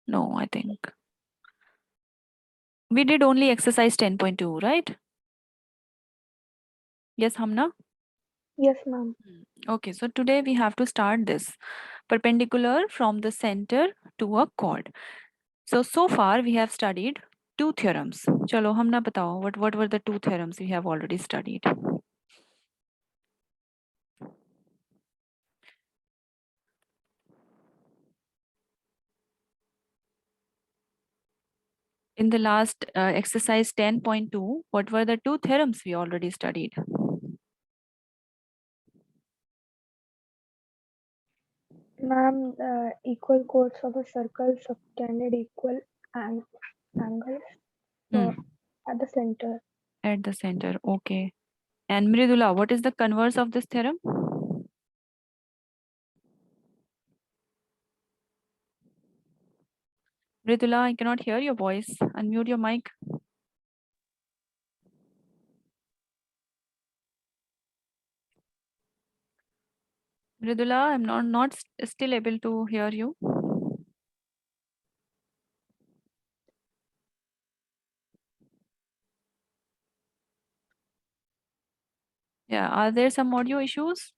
No, I think we did only exercise 10.2, right? Yes, Hamna? Yes, ma'am. Okay, so today we have to start this perpendicular from the center to a chord. So far we have studied two theorems. Chalo, Hamna batao, what were the two theorems we have already studied? In the last exercise 10.2, what were the two theorems we already studied? Ma'am, equal chords of a circle subtended equal angles Hmm, at the center. at the center, okay. And Mridula, what is the converse of this theorem? Mridula, I cannot hear your voice. Unmute your mic. Mridula, I'm not still able to hear you. Yeah, are there some audio issues?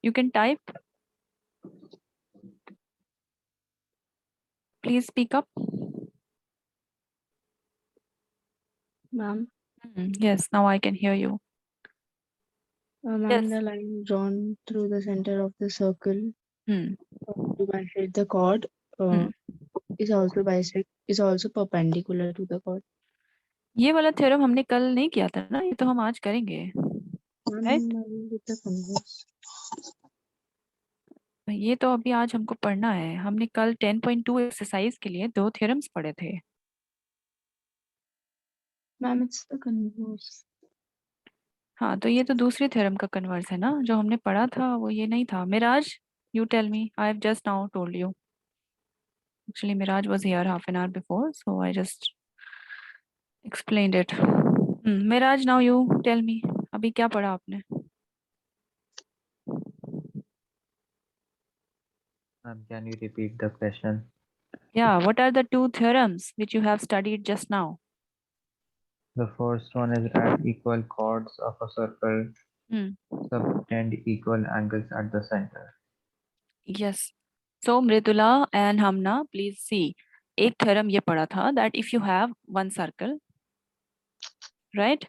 You can type. Please speak up. Ma'am, Yes, now I can hear you. ma'am, Yes. the line drawn through the center of the circle Hmm. to bisect the chord Hmm. is also perpendicular to the chord. ये वाला theorem हमने कल नहीं किया था ना, ये तो हम आज करेंगे, right? Ma'am, with the converse. ये तो अभी आज हमको पढ़ना है। हमने कल 10.2 एक्सरसाइज के लिए दो थ्योरम्स पढ़े थे। Ma'am, it's the converse. हाँ, तो ये तो दूसरे थ्योरम का कन्वर्स है ना, जो हमने पढ़ा था वो ये नहीं था। Miraj, you tell me, I have just now told you. Actually Miraj was here half an hour before, so I just explained it. Miraj, now you tell me, अभी क्या पढ़ा आपने? Can you repeat the question? Yeah, what are the two theorems which you have studied just now? The first one is that equal chords of a circle Hmm. subtend equal angles at the center. Yes. So Mridula and Hamna, please see. एक theorem ये पढ़ा था that if you have one circle, right?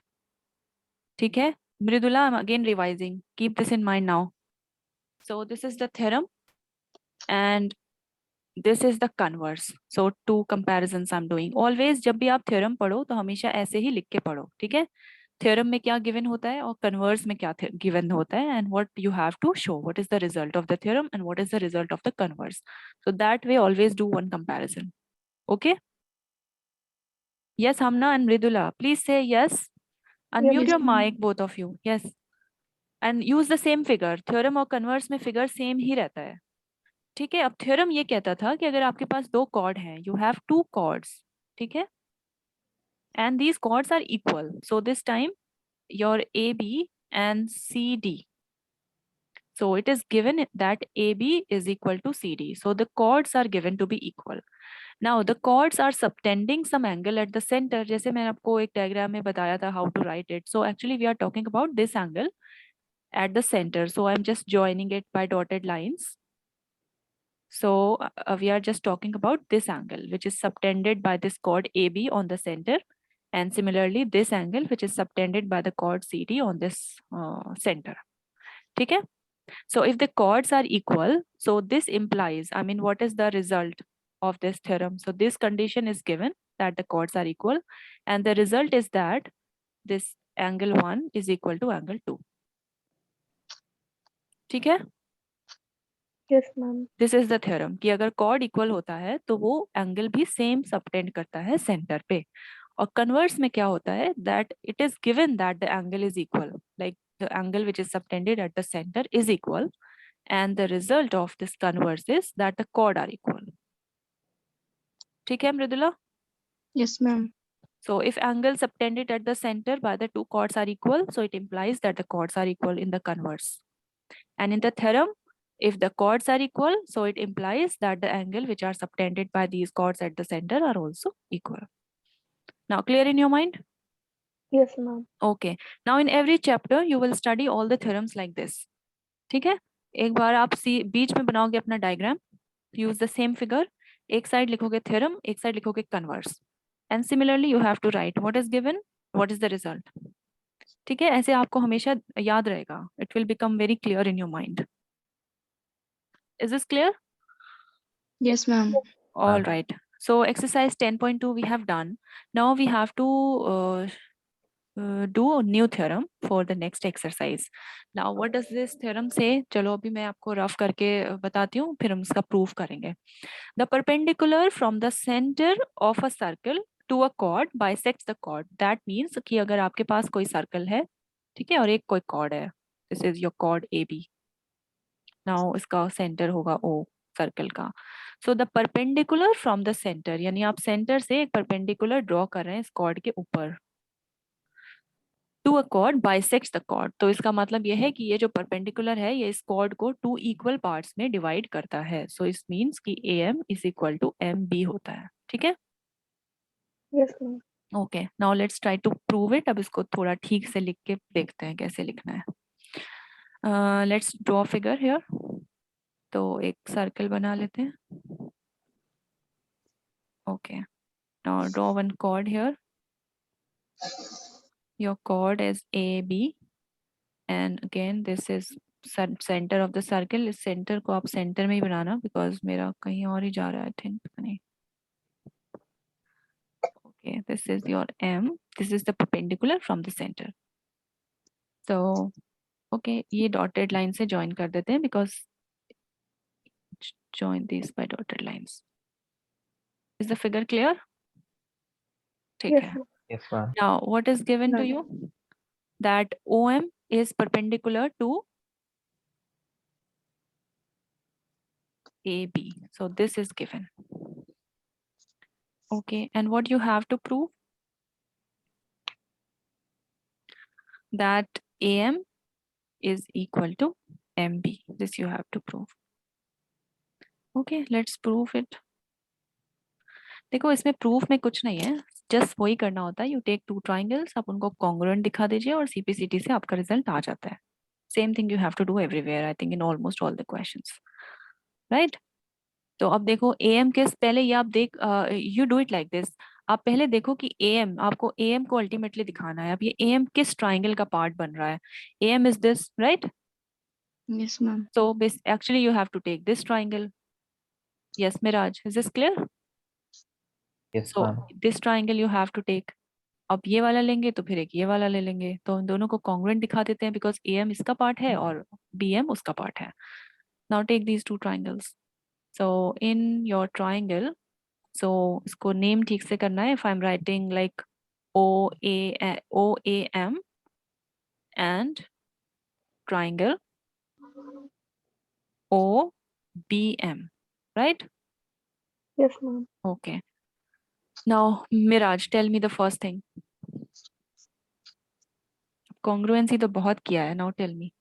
ठीक है? Mridula, I'm again revising. Keep this in mind now. So this is the theorem and this is the converse. So two comparisons I'm doing. Always जब भी आप theorem पढ़ो तो हमेशा ऐसे ही लिख के पढ़ो, ठीक है? Theorem में क्या given होता है और converse में क्या given होता है, and what you have to show, what is the result of the theorem and what is the result of the converse. So that way always do one comparison. Okay? Yes, Hamna and Mridula, please say yes. Unmute Yes, your ma'am. mic, both of you. Yes. And use the same figure. Theorem और converse में figure same ही रहता है. ठीक है? अब theorem ये कहता था कि अगर आपके पास दो chord हैं, you have two chords. ठीक है? And these chords are equal. So this time your AB and CD. So it is given that AB is equal to CD. So the chords are given to be equal. Now the chords are subtending some angle at the center. जैसे मैंने आपको एक diagram में बताया था how to write it. So actually we are talking about this angle at the center. So I'm just joining it by dotted lines. So we are just talking about this angle which is subtended by this chord AB on the center, and similarly this angle which is subtended by the chord CD on this center. ठीक है? So if the chords are equal, so this implies, I mean, what is the result of this theorem? So this condition is given that the chords are equal, and the result is that this angle 1 is equal to angle 2. ठीक है? Yes, ma'am. This is the theorem कि अगर chord equal होता है तो वो angle भी same subtend करता है center पे. और converse में क्या होता है that it is given that the angle is equal, like the angle which is subtended at the center is equal, and the result of this converse is that the chord are equal. ठीक है Mridula? Yes, ma'am. So if angle subtended at the center by the two chords are equal, so it implies that the chords are equal in the converse. And in the theorem, If the chords are equal, so it implies that the angle which are subtended by these chords at the center are also equal. Now clear in your mind? Yes, ma'am. Okay. Now in every chapter you will study all the theorems like this. ठीक है? एक बार आप बीच में बनाओगे अपना diagram, use the same figure, एक side लिखोगे theorem, एक साइड लिखोगे converse, and similarly you have to write what is given, what is the result. ठीक है? ऐसे आपको हमेशा याद रहेगा. It will become very clear in your mind. Is this clear? Yes, ma'am. All right. So exercise 10.2 we have done. Now we have to do a new theorem for the next exercise. Now what does this theorem say? चलो अभी मैं आपको rough करके बताती हूँ, फिर हम इसका प्रूफ करेंगे. The perpendicular from the center of a circle to a chord bisects the chord. That means कि अगर आपके पास कोई सर्कल है, ठीक है, और एक कोई chord है, this is your chord AB. Now इसका सेंटर होगा O सर्कल का. So the perpendicular from the center, यानी आप सेंटर से एक perpendicular ड्रॉ कर रहे हैं इस chord के ऊपर, to a chord bisects the chord. तो इसका मतलब ये है कि ये जो perpendicular है ये इस chord को 2 equal parts में divide करता है. So it means कि AM is equal to MB होता है. ठीक है? Yes, ma'am. Okay. Now let's try to prove it. अब इसको थोड़ा ठीक से लिख के देखते हैं कैसे लिखना है. Let's draw figure here. तो एक सर्कल बना लेते हैं. Okay. Now draw one chord here. Your chord is AB, and again this is center of the circle. इस center को आप center में ही बनाना, because मेरा कहीं और ही जा रहा है I think. नहीं. Okay, this is your M. This is the perpendicular from the center. So okay, ये dotted line से join कर देते हैं, because join these by dotted lines. Is the figure clear? ठीक Yes, है. ma'am. Yes, ma'am. Now what is given to Ma'am. you? That OM is perpendicular to AB. So this is given. Okay, and what you have to prove? That AM is equal to MB. This you have to prove. Okay, let's prove it. देखो इसमें proof में कुछ नहीं है, just वही करना होता है. यू टेक 2 ट्राइंगल्स, आप उनको कॉन्ग्रुएंट दिखा दीजिए और सीपीसीटी से आपका रिजल्ट आ जाता है. Same thing you have to do everywhere, I think in almost all the questions, right? तो अब देखो एएम के पहले ये आप देख, you do it like this. आप पहले देखो कि एएम, आपको एएम को अल्टीमेटली दिखाना है. अब ये एएम किस ट्राइंगल का पार्ट बन रहा है? Am is this, right? Yes, ma'am. So actually you have to take this triangle. Yes, Miraj, is this clear? Yes, So ma'am. this triangle you have to take. अब ये वाला लेंगे तो फिर एक ये वाला ले लेंगे, तो इन दोनों को कॉन्ग्रुएंट दिखा देते हैं, बिकॉज एएम इसका पार्ट है और बीएम उसका पार्ट है. Now take these 2 triangles. So in your triangle, so इसको नेम ठीक से करना है. If I am writing like OAM and triangle OBM, right? Yes, ma'am. Okay. Now, Miraj, tell me the first thing. Congruency तो बहुत किया है. Now tell me.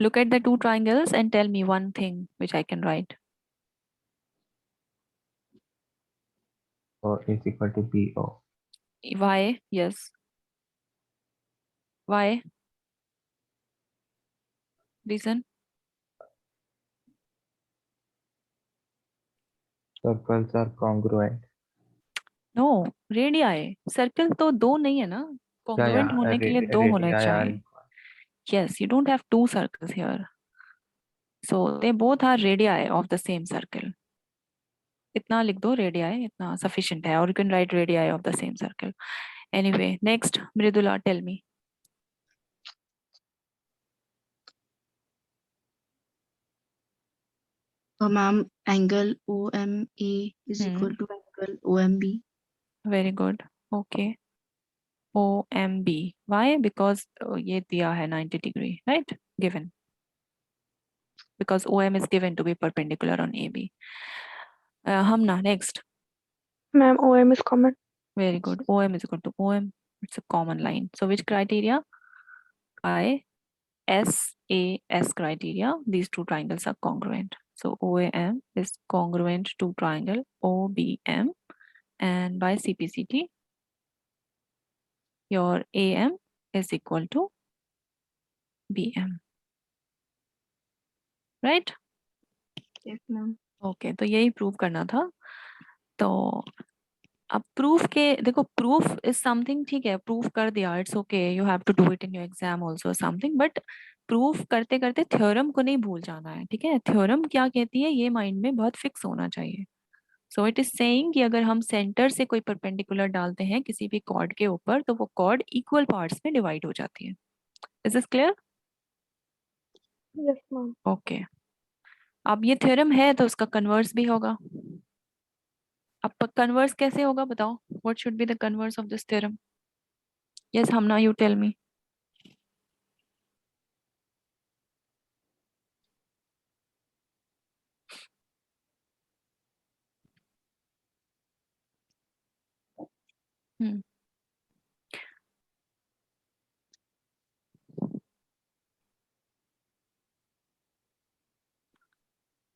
Look at the 2 triangles and tell me one thing which I can write. O is equal to BO. Why? Yes. Why? Reason? Circles are congruent. No, radii. Circle तो 2 नहीं है ना. Congruent होने के लिए 2 होने radii are चाहिए. equal. Yes, you don't have 2 circles here. So they both are radii of the same circle. इतना लिख दो, radii इतना sufficient है, or you can write radii of the same circle. Anyway, next, Mridula, tell me. Ma'am, angle OMA is equal to angle OMB. Very good. Okay. OMB. Why? Because ये दिया है 90 degree, right? Given. Because OM is given to be perpendicular on AB. Hamna, next. Ma'am, OM is common. Very good. OM is equal to OM. It's a common line. So which criteria? by SAS criteria, these two triangles are congruent. So OAM is congruent to triangle OBM, and by CPCT, your AM is equal to BM, right? Yes, ma'am. Okay तो यही prove करना था. तो अब proof के देखो, proof is something, ठीक है प्रूफ कर दिया, it's okay, you have to do it in your exam also something, but proof करते करते थ्योरम को नहीं भूल जाना है. ठीक है, थ्योरम क्या कहती है ये माइंड में बहुत फिक्स होना चाहिए. सो इट इज सेइंग कि अगर हम सेंटर से कोई परपेंडिकुलर डालते हैं किसी भी कॉर्ड के ऊपर तो वो कॉर्ड इक्वल पार्ट्स में डिवाइड हो जाती है. Is this clear? Yes, ma'am. Okay, अब ये थ्योरम है तो उसका कन्वर्स भी होगा. अब कन्वर्स कैसे होगा बताओ, what should be the converse of this theorem? Yes Hamna, you tell me.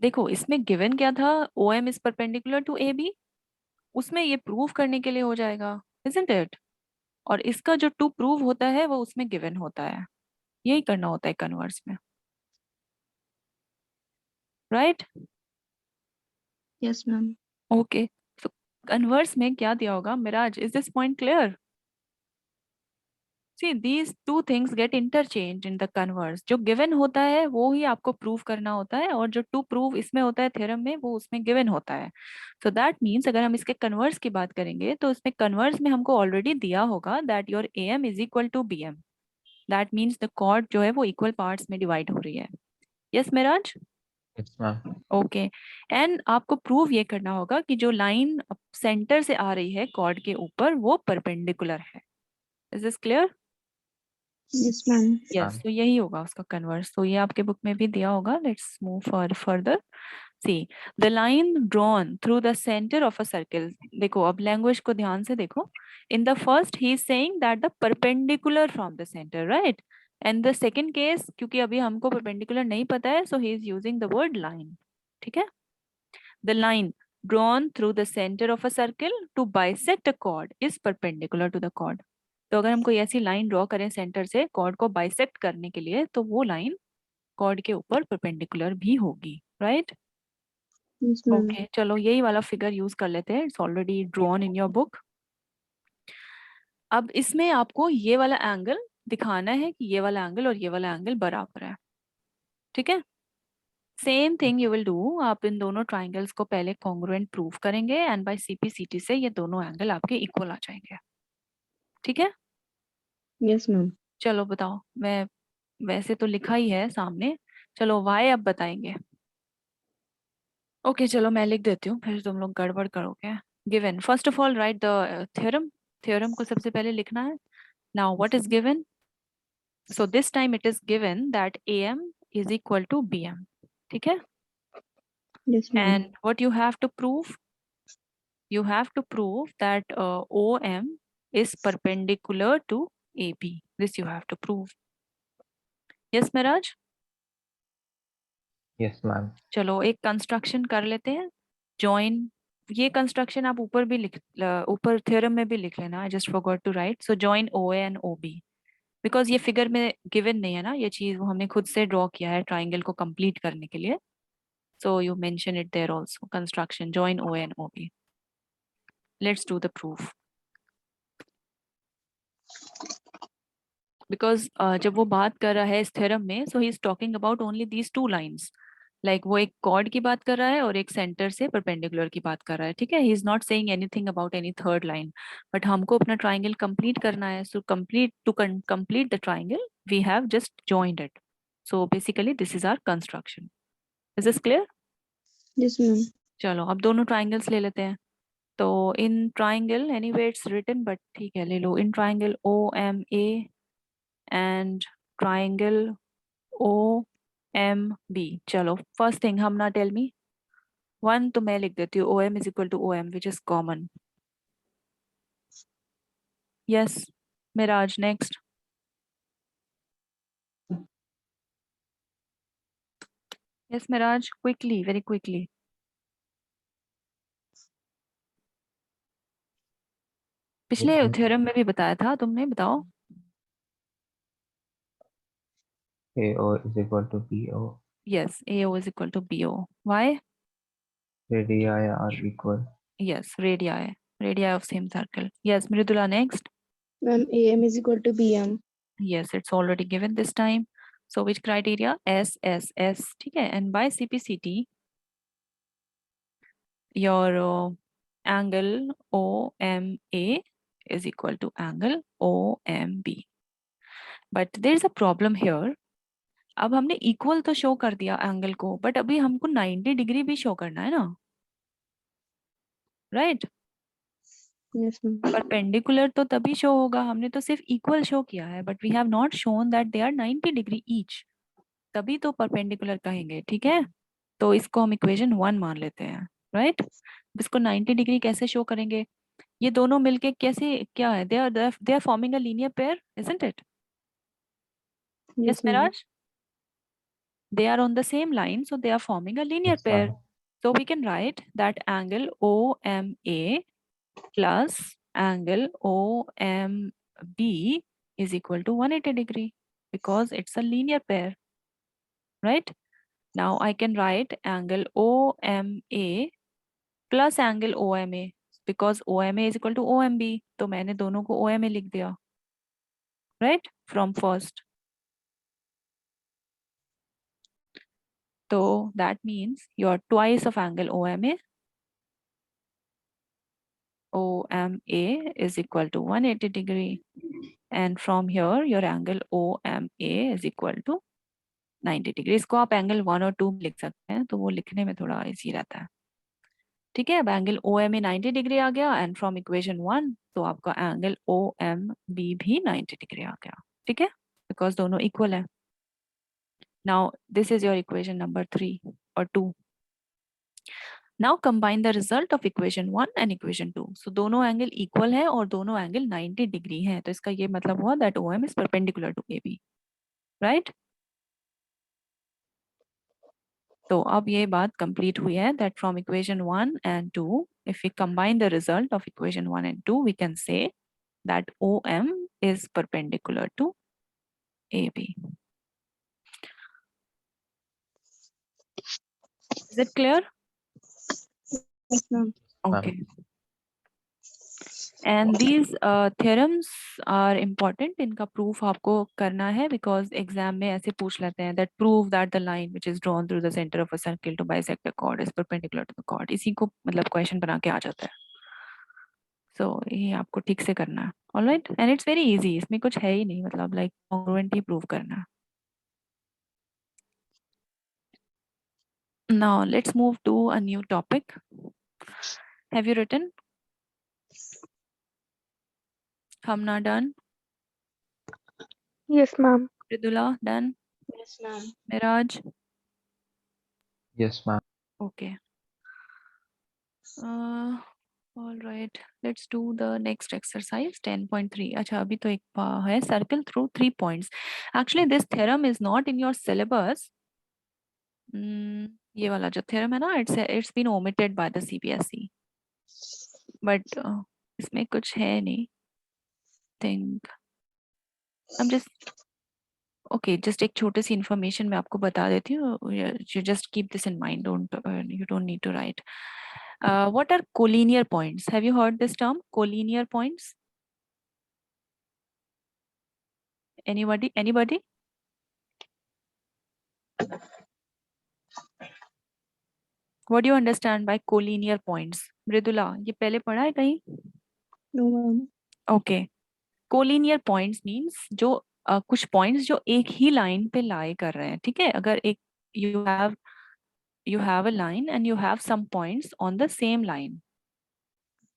देखो इसमें गिवन क्या था, OM is perpendicular to AB, उसमें ये प्रूव करने के लिए हो जाएगा, इजंट इट? और इसका जो टू प्रूव होता है वो उसमें गिवन होता है, यही करना होता है कन्वर्स में, राइट? Yes, ma'am. ओके, तो कन्वर्स में क्या दिया होगा Miraj, is this point clear? See, these two things get interchanged in the converse. जो given होता है वो ही आपको प्रूव करना होता है, और जो टू प्रूव इसमें होता है थ्योरम में वो उसमें given होता है. So that means अगर हम इसके कन्वर्स की बात करेंगे तो इसमें कन्वर्स में हमको ऑलरेडी दिया होगा that your AM is equal to BM. That means the chord जो है वो इक्वल पार्ट्स में डिवाइड हो रही है. Yes Miraj? Yes, ma'am. Okay, and आपको प्रूव ये करना होगा कि जो लाइन सेंटर से आ रही है कॉर्ड के ऊपर वो परपेंडिकुलर है. Is this clear? Yes, ma'am. Yes, तो यही होगा उसका कन्वर्स. तो ये आपके बुक में भी दिया होगा. Let's move further. See the line drawn through the centre of a circle. देखो अब लैंग्वेज को ध्यान से देखो. In the first he is saying that the perpendicular from the centre, right? And the second case, क्योंकि अभी हमको perpendicular नहीं पता है, so he is using the word line. ठीक है, the line drawn through the center of a circle to bisect a chord is perpendicular to the chord. तो अगर हम कोई ऐसी लाइन ड्रॉ करें सेंटर से कॉर्ड को बाइसेक्ट करने के लिए तो वो लाइन कॉर्ड के ऊपर परपेंडिकुलर भी होगी, राइट? Yes, ma'am. ओके चलो यही वाला फिगर यूज कर लेते हैं, it's already drawn in your book. अब इसमें आपको ये वाला एंगल दिखाना है कि ये वाला एंगल और ये वाला एंगल बराबर है. ठीक है, same thing you will do, आप इन दोनों ट्राइंगल्स को पहले कॉन्ग्रुएंट प्रूव करेंगे एंड बाय CPCT से ये दोनों एंगल आपके इक्वल आ जाएंगे. ठीक है, Yes, ma'am. चलो बताओ. मैं वैसे तो लिखा ही है सामने, चलो y अब बताएंगे. ओके चलो मैं लिख देती हूँ, फिर तुम लोग गड़बड़ करोगे. Given, first of all write the theorem. Theorem को सबसे पहले लिखना है. Now what is given? So this time it is given that AM is equal to BM. ठीक है, Yes, ma'am. And what you have to prove? You have to prove that OM is perpendicular to AB. This you have to prove. Yes, Miraj? Yes, ma'am. चलो एक construction कर लेते हैं. Join, ये construction आप ऊपर भी ऊपर थ्योरम में भी लिख लेना. I just forgot to write. So join OA and OB, because ये फिगर में गिवन नहीं है ना, ये चीज वो हमने खुद से ड्रॉ किया है ट्राइंगल को कंप्लीट करने के लिए. So you mention it there also, construction join OA and OB. Let's do the proof. Because जब वो बात कर रहा है इस थ्योरम में, so he is talking about only these two lines. Like वो एक कॉर्ड की बात कर रहा है और एक सेंटर से परपेंडिकुलर की बात कर रहा है. ठीक है, he is not saying anything about any third line. But हमको अपना ट्राइंगल कंप्लीट करना है. So complete the triangle we have just joined it. So basically this is our construction. Is this clear? Yes, ma'am. चलो अब दोनों triangles ले लेते हैं. तो in triangle, anyway it's written but ठीक है ले लो. In triangle OMA and triangle OMB. चलो फर्स्ट थिंग हम ना टेल मी. वन तो मैं लिख देती हूँ, OM is equal to OM which is common. Yes, Miraj, next. Yes, Miraj, quickly, very quickly. पिछले Okay. थ्योरम में भी बताया था तुमने, बताओ. AO is equal to BO. Yes, AO is equal to BO. Why? Radii are equal. Yes, radii of same circle. Yes, Mridula, next. Ma'am, AM is equal to BM. Yes, it's already given this time. So which criteria? SSS. ठीक है. And by CPCT, your angle OMA is equal to angle OMB. But there is a problem here. अब हमने equal तो show कर दिया angle को, but अभी हमको 90 डिग्री भी शो करना है ना, राइट? Yes, ma'am. परपेंडिकुलर तो तभी शो होगा, हमने तो सिर्फ इक्वल शो किया है, but we have not shown that they are 90 degree each, तभी तो परपेंडिकुलर कहेंगे. ठीक है, तो इसको हम इक्वेशन 1 मान लेते हैं, राइट? इसको 90 डिग्री कैसे शो करेंगे? ये दोनों मिलके कैसे, क्या है, they are forming a linear pair, isn't it? Yes, Yes, ma'am. Miraj? They are on the same line, so they are forming a linear Yes, pair. ma'am. So we can write that angle OMA plus angle OMB is equal to 180 degree because it's a linear pair, right? Now I can write angle OMA plus angle OMA because OMA is equal to OMB. तो मैंने दोनों को OMA लिख दिया, right? From first. So that means your twice of angle OMA is equal to 180 degree, and from here your angle OMA is equal to 90 degree. इसको आप angle 1 और 2 लिख सकते हैं, तो वो लिखने में थोड़ा इजी रहता है. ठीक है, अब एंगल OMA 90 डिग्री आ गया, एंड फ्रॉम इक्वेशन 1 तो आपका एंगल OMB भी 90 डिग्री आ गया. ठीक है, बिकॉज दोनों इक्वल है. Now this is your equation number 3 और 2. Now combine the result of equation 1 and equation 2. So दोनों एंगल इक्वल है और दोनों एंगल 90 डिग्री है, तो इसका ये मतलब हुआ that OM is perpendicular to AB, right? तो अब ये बात कंप्लीट हुई है that from equation 1 and 2, if we combine the result of equation 1 and 2, we can say that OM is perpendicular to AB. Is it clear? Yes, ma'am. Okay. And these theorems are important. इनका proof आपको करना है because exam में ऐसे पूछ लेते हैं that prove that the line which is drawn through the center of a circle to bisect a chord is perpendicular to the chord. इसी को मतलब question बना के आ जाता है. So ये आपको ठीक से करना है. Alright, and it's very easy. इसमें कुछ है ही नहीं, मतलब like congruent ही prove करना है. Now let's move to a new topic. Have you written? Hamna done? Yes, ma'am. Ridula done? Yes, ma'am. Miraj? Yes, ma'am. Okay. All right. Let's do the next exercise 10.3. अच्छा, अभी तो एक है circle through 3 points. Actually, this theorem is not in your syllabus. ये वाला जो theorem है ना, it's been omitted by the CBSE. But इसमें कुछ है नहीं. Think. I'm just okay. Just एक छोटी सी information मैं आपको बता देती हूँ. You just keep this in mind. You don't need to write. What are collinear points? Have you heard this term? Collinear points? Anybody? Anybody? What do you understand by collinear points? Mridula, ये पहले पढ़ा है कहीं? No, ma'am. Okay. Collinear points means जो कुछ points जो एक ही line पे lie कर रहे हैं. ठीक है, अगर एक you have a line and you have some points on the same line.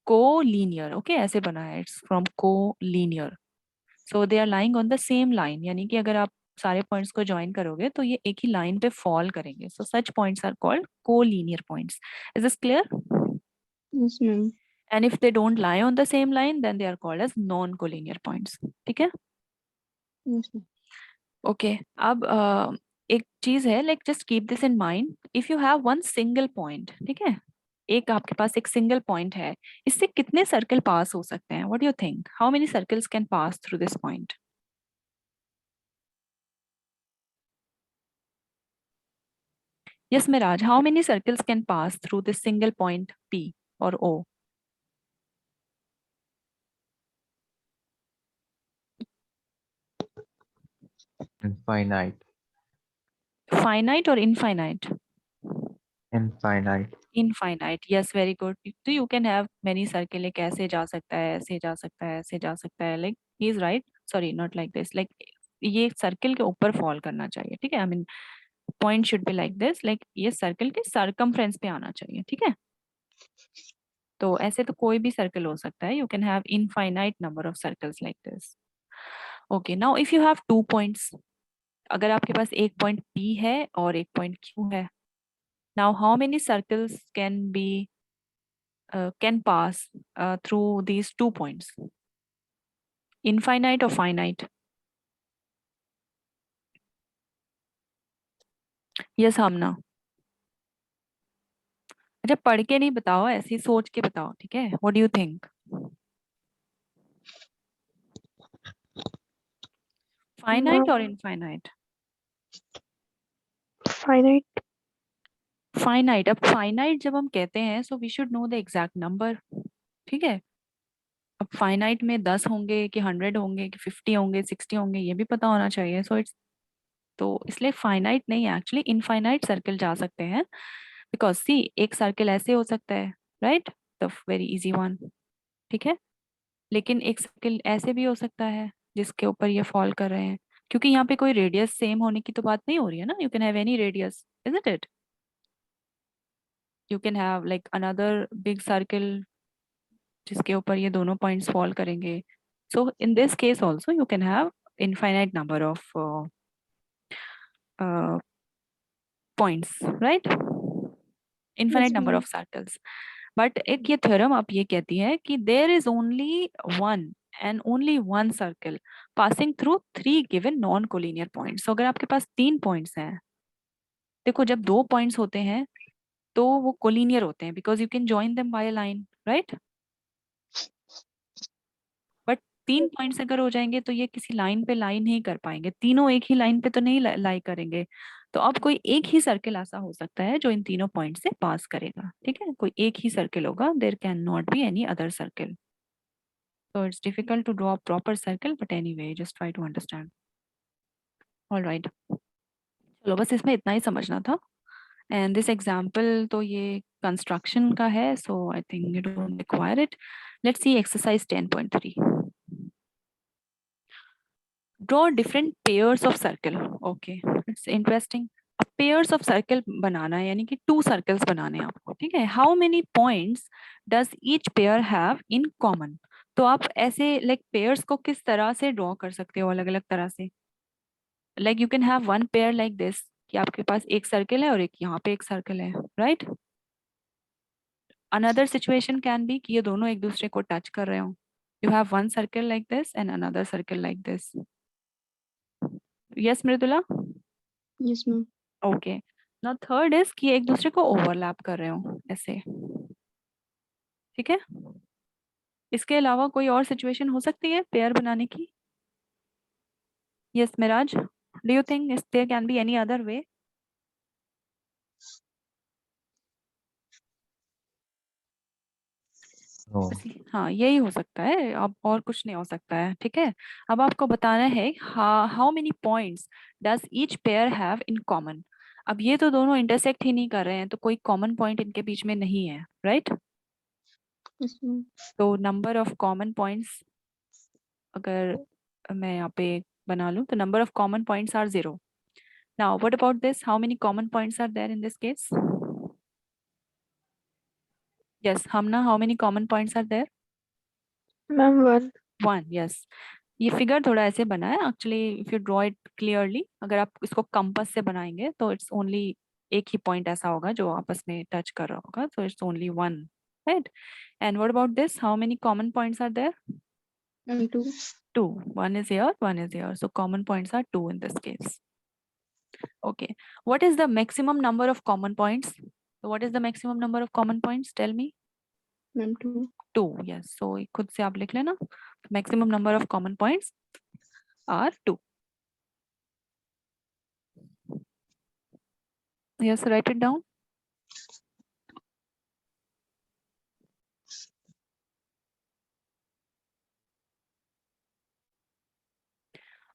Co-linear. Okay, ऐसे बना है. It's from co-linear. So they are lying on the same line. यानी कि अगर आप सारे पॉइंट्स को ज्वाइन करोगे तो ये एक ही लाइन पे फॉल करेंगे. So such points are called collinear points. Is this clear? Yes, ma'am. And if they don't lie on the same line then they are called as non collinear points. ठीक है, Yes, ma'am. Okay. अब एक चीज है, like just keep this in mind, if you have one single point, ठीक है, एक आपके पास एक सिंगल पॉइंट है, इससे कितने सर्कल पास हो सकते हैं? What do you think, how many circles can pass through this point? Yes, Miraj, how many circles can pass through this single point P or O? Infinite. Finite or infinite? Infinite. Infinite. Yes, very good. So you can have many circle. like ऐसे जा सकता है, ऐसे जा सकता है, ऐसे जा सकता है. Like he is right. Sorry, not like this. Like ये सर्कल के ऊपर फॉल करना चाहिए, ठीक है? I mean point should be like this, like ये सर्कल के सर्कमफ्रेंस पे आना चाहिए, ठीक है? तो ऐसे तो कोई भी सर्कल हो सकता है. You can have infinite number of circles like this. Okay, now if you have 2 points, अगर आपके पास एक पॉइंट P है और एक पॉइंट Q है, now how many circles can pass through these 2 points? Infinite or finite? Yes, Hamna. अच्छा, पढ़ के नहीं बताओ, ऐसे ही सोच के बताओ, ठीक है? What do you think? Finite or infinite? Finite. Finite. अब finite जब हम कहते हैं, so we should know the exact number, ठीक है? अब finite में 10 होंगे कि 100 होंगे कि 50 होंगे 60 होंगे, ये भी पता होना चाहिए. तो इसलिए फाइनाइट नहीं, एक्चुअली इनफाइनाइट सर्कल जा सकते हैं. बिकॉज सी, एक सर्कल ऐसे हो सकता है, right? The very easy one, ठीक है? लेकिन एक सर्कल ऐसे भी हो सकता है जिसके ऊपर ये फॉल कर रहे हैं, क्योंकि यहाँ पे कोई रेडियस सेम होने की तो बात नहीं हो रही है ना. You can have any radius, isn't it? You can have like another big circle जिसके ऊपर ये दोनों पॉइंट्स फॉल करेंगे. So in this case also you can have infinite number of points, right? Infinite Yes, number ma'am. Of circles. But एक ये theorem आप ये कहती है कि there is only one and only one circle passing through 3 given non collinear points. अगर आपके पास 3 points हैं, देखो जब 2 पॉइंट्स होते हैं तो वो कोलिनियर होते हैं because you can join them by a line, right? But 3 points अगर हो जाएंगे तो ये किसी लाइन पे लाई नहीं कर पाएंगे, तीनों एक ही लाइन पे तो नहीं लाई करेंगे. तो अब कोई एक ही सर्कल ऐसा हो सकता है जो इन तीनों पॉइंट से पास करेगा, ठीक है? कोई एक ही सर्कल होगा, there can not be any other circle. So it's difficult to draw a proper circle, but anyway, just try to understand. All right. चलो बस इसमें इतना ही समझना था. And this example तो ये construction का है, so I think you don't require it. Let's see exercise 10.3. Draw different pairs of circle. Okay, it's interesting. अब pairs of circle बनाना है, यानी कि 2 circles बनाने हैं आपको, ठीक है? How many points does each pair have in common? तो आप ऐसे like pairs को किस तरह से draw कर सकते हो, अलग अलग तरह से? Like you can have one pair like this, कि आपके पास एक सर्कल है और एक यहाँ पे एक सर्कल है, right? Another situation can be कि ये दोनों एक दूसरे को टच कर रहे हो. You have one circle like this and another circle like this. Yes, Mridula? Yes, ma'am. Okay. Now third is कि एक दूसरे को ओवरलैप कर रहे हो ऐसे, ठीक है? इसके अलावा कोई और सिचुएशन हो सकती है पेयर बनाने की? Yes Miraj, do you think there can be any other way? No. हाँ, यही हो सकता है, अब और कुछ नहीं हो सकता है, ठीक है? अब आपको बताना है how many points does each pair have in common. अब ये तो दोनों इंटरसेक्ट ही नहीं कर रहे हैं, तो कोई कॉमन पॉइंट इनके बीच में नहीं है, राइट? Yes, ma'am. तो नंबर ऑफ कॉमन पॉइंट्स अगर मैं यहाँ पे बना लूँ तो number of common points are 0. Now what about this, how many common points are there in this case? Yes Hamna, how many common points are there? Ma'am, one. 1. यस. ये figure थोड़ा ऐसे बना है actually, if you draw it clearly, अगर आप इसको compass से बनाएंगे तो इट्स ओनली एक ही पॉइंट ऐसा होगा जो आपस में टच कर रहा होगा, so it's only 1, right? And what about this, how many common points are there? And two. 2. One is here, one is here, so common points are 2 in this case. Okay. What is the maximum number of common points? So what is the maximum number of common points? Tell me. Ma'am, 2. 2. Yes. So खुद से आप लिख लेना. Maximum number of common points are 2. Yes, write it down.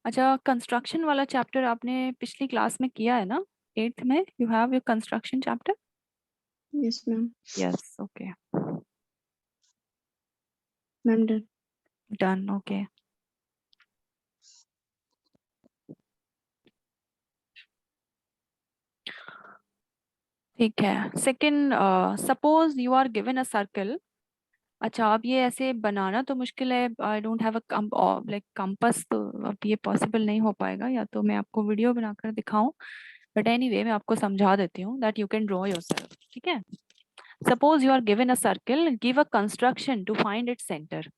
अच्छा, construction वाला chapter आपने पिछली class में किया है ना? 8th में you have your construction chapter? Yes, ma'am. Yes. Okay. Ma'am, done. Done. Okay. ठीक है. Second, suppose you are given a circle. अच्छा, अब ये ऐसे बनाना तो मुश्किल है. आई don't have a like compass, तो अब ये पॉसिबल नहीं हो पाएगा. या तो मैं आपको वीडियो बनाकर दिखाऊं, बट एनीवे मैं आपको समझा देती हूँ that you can draw yourself. ठीक है. Suppose you are given a circle, give a construction to find its centre.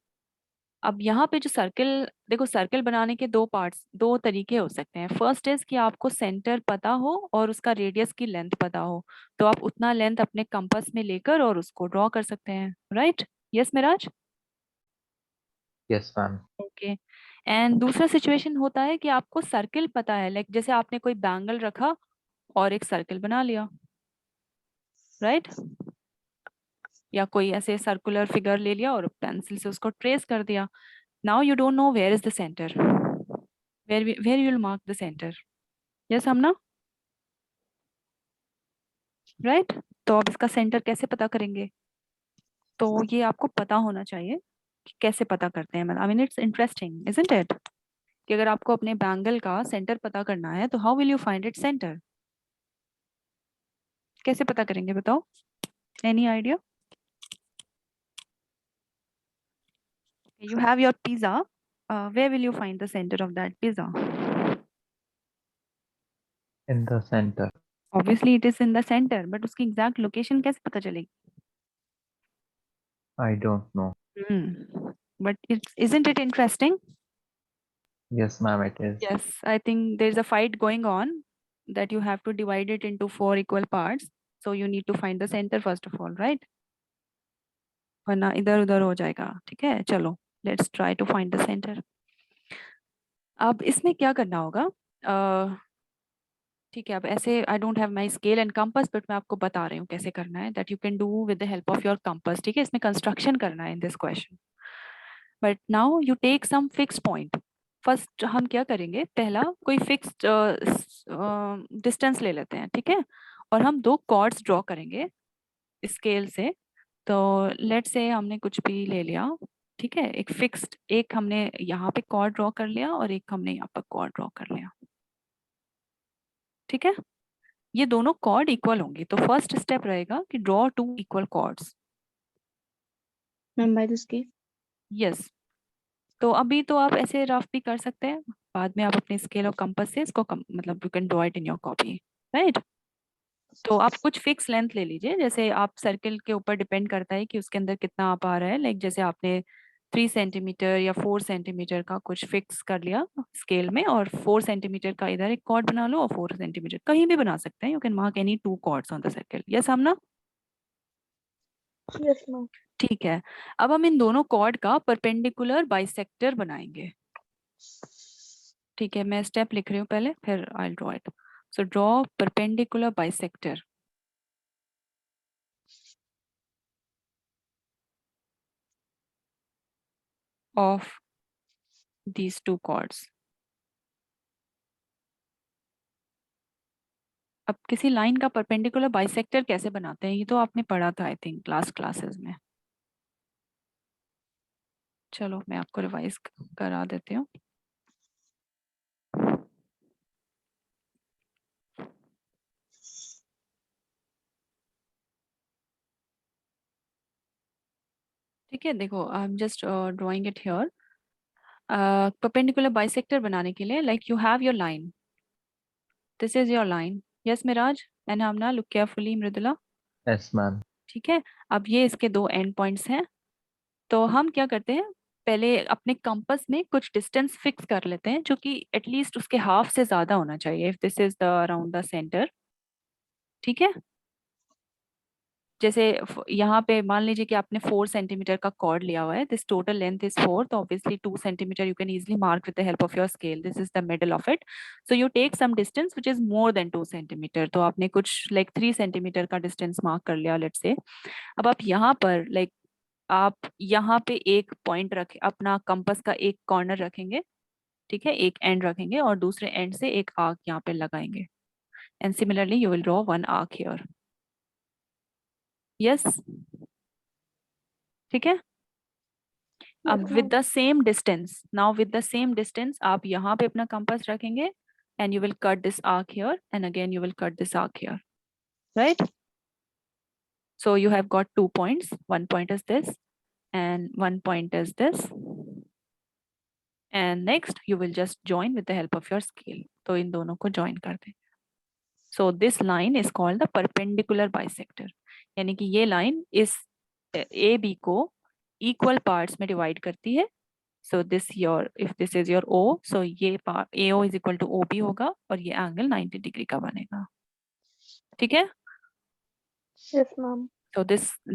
अब यहाँ पे जो सर्कल, देखो सर्कल बनाने के दो पार्ट्स, दो तरीके हो सकते हैं. फर्स्ट इज कि आपको सेंटर पता हो और उसका रेडियस की लेंथ पता हो, तो आप उतना लेंथ अपने कंपास में लेकर और उसको ड्रॉ कर सकते हैं. Right? Yes Miraj? Yes, ma'am. Okay. And दूसरा सिचुएशन होता है कि आपको सर्कल पता है, लाइक जैसे आपने कोई बैंगल रखा और एक सर्कल बना लिया. राइट? या कोई ऐसे सर्कुलर फिगर ले लिया और पेंसिल से उसको ट्रेस कर दिया. Now you don't know where is the centre, where you will mark the centre. Yes Hamna? Right? तो अब इसका सेंटर कैसे पता करेंगे? तो ये आपको पता होना चाहिए कि कैसे पता करते हैं. I mean it's interesting, isn't it? कि अगर आपको अपने बैंगल का सेंटर पता करना है तो how will you find it centre? कैसे पता करेंगे बताओ? Any idea? You have your pizza. Where will you find the center of that pizza? In the center. Obviously it is in the center, but उसकी exact location कैसे पता चलेगी? I don't know. But isn't it interesting? Yes, ma'am, it is. Yes, I think there's a fight going on that you have to divide it into 4 equal parts. So you need to find the center first of all, right? वरना इधर उधर हो जाएगा. ठीक है, चलो let's try to find the center. अब इसमें क्या करना होगा? ठीक है. अब ऐसे I don't have my scale and compass, but मैं आपको बता रही हूँ कैसे करना है, that you can do with the help of your compass. ठीक है, इसमें कंस्ट्रक्शन करना है in this question. But now you take some fix point. First हम क्या करेंगे, पहला कोई फिक्स्ड डिस्टेंस ले लेते हैं. ठीक है, और हम 2 कॉर्ड्स ड्रॉ करेंगे स्केल से. तो लेट से हमने कुछ भी ले लिया. ठीक है, एक फिक्स्ड, एक हमने यहाँ पे कॉर्ड ड्रॉ कर लिया और एक हमने यहाँ पर कॉर्ड ड्रॉ कर लिया. ठीक है, ये दोनों कॉर्ड इक्वल होंगे. तो फर्स्ट स्टेप रहेगा कि draw 2 equal chords. Ma'am, by the scale. Yes. तो अभी तो आप ऐसे रफ भी कर सकते हैं, बाद में आप अपने स्केल और कंपास से इसको मतलब you can draw it in your copy. Right? तो आप कुछ फिक्स लेंथ ले लीजिए. जैसे आप सर्कल के ऊपर डिपेंड करता है कि उसके अंदर कितना आप आ रहा है. लाइक जैसे आपने 3 सेंटीमीटर या 4 सेंटीमीटर का कुछ फिक्स कर लिया स्केल में, और 4 सेंटीमीटर का इधर एक कॉर्ड बना लो और 4 सेंटीमीटर कहीं भी बना सकते हैं. You can mark any 2 chords on the circle. Yes Hamna? Yes, ma'am. ठीक है. अब हम इन दोनों कॉर्ड का परपेंडिकुलर बाइसेक्टर बनाएंगे. ठीक है, मैं स्टेप लिख रही हूँ पहले, फिर I draw it. So draw perpendicular bisector of these 2 chords. अब किसी लाइन का परपेंडिकुलर बाइसेक्टर कैसे बनाते हैं, ये तो आपने पढ़ा था आई थिंक क्लासेस में. चलो मैं आपको रिवाइज करा देती हूँ. ठीक है, देखो I am just drawing it here. Perpendicular bisector बनाने के लिए, like you have your line, this is your line. Yes Miraj and Hamna, look carefully Mridula. Yes, ma'am. ठीक है, अब ये इसके 2 एंड पॉइंट्स हैं. तो हम क्या करते हैं, पहले अपने कंपास में कुछ डिस्टेंस फिक्स कर लेते हैं जो कि एटलीस्ट उसके हाफ से ज्यादा होना चाहिए, if this is the around the centre. ठीक है, जैसे यहाँ पे मान लीजिए कि आपने 4 सेंटीमीटर का कॉर्ड लिया हुआ है, दिस टोटल लेंथ इज 4, तो obviously 2 centimetre you can easily mark with the help of your scale, this is the middle of it. So you take some distance which is more than 2 centimetre, तो आपने कुछ like 3 centimetre का distance mark कर लिया let's say. अब आप यहाँ पर लाइक आप यहाँ पे एक पॉइंट रखे, अपना कंपास का एक कॉर्नर रखेंगे, ठीक है, एक एंड रखेंगे और दूसरे एंड से एक आर्क यहाँ पे लगाएंगे, and similarly you will draw one arc here. Yes, ठीक है। अब Yes, with ma'am. The same distance, now with the same distance आप यहाँ पे अपना कंपास रखेंगे and you will cut this arc here and again you will cut this arc here, right? So you have got 2 points, one point is this and one point is this, and next you will just join with the help of your scale, तो इन दोनों को join कर दें। So this line is called the perpendicular bisector, यानी कि ये line इस AB को equal parts में divide करती है। So this your, if this is your O, so ये part AO is equal to OB होगा और ये angle 90 डिग्री का बनेगा, ठीक है। Yes, ma'am. तो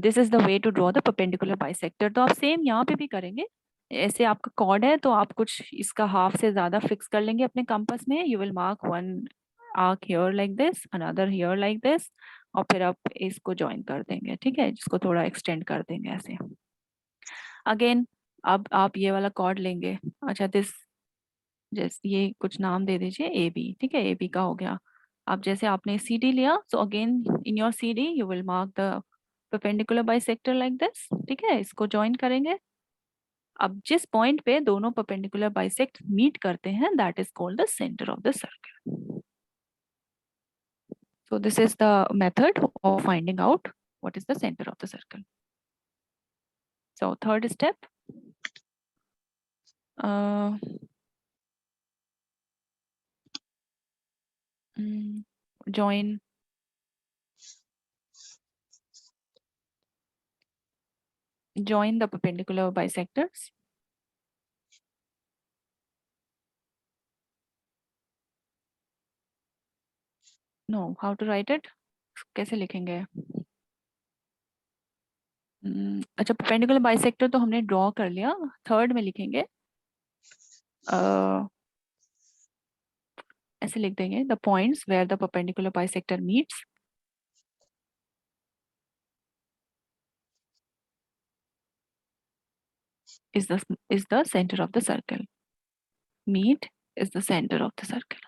this is the way to draw the perpendicular bisector। तो आप सेम यहाँ पे भी करेंगे, ऐसे आपका कॉर्ड है तो आप कुछ इसका हाफ से ज्यादा फिक्स कर लेंगे अपने कंपास में, you will mark one arc here like this, another here like this, और फिर आप इसको ज्वाइन कर देंगे, ठीक है, जिसको थोड़ा एक्सटेंड कर देंगे ऐसे। अगेन अब आप ये वाला कॉर्ड लेंगे, अच्छा दिस, जैसे ये कुछ नाम दे दीजिए ए बी, ठीक है, ए बी का हो गया। अब जैसे आपने सी डी लिया, so again in your C D you will mark the perpendicular bisector like this, ठीक है, इसको ज्वाइन करेंगे। अब जिस पॉइंट पे दोनों परपेंडिकुलर बाइसेक्ट मीट करते हैं that is called the centre of the circle. So this is the method of finding out what is the centre of the circle. So third step, join the perpendicular bisectors। No, how to write it, कैसे लिखेंगे? अच्छा, perpendicular bisector तो हमने draw कर लिया, third में लिखेंगे ऐसे लिख देंगे, the points where the perpendicular bisector meets is the center of the circle, meet is the center of the circle।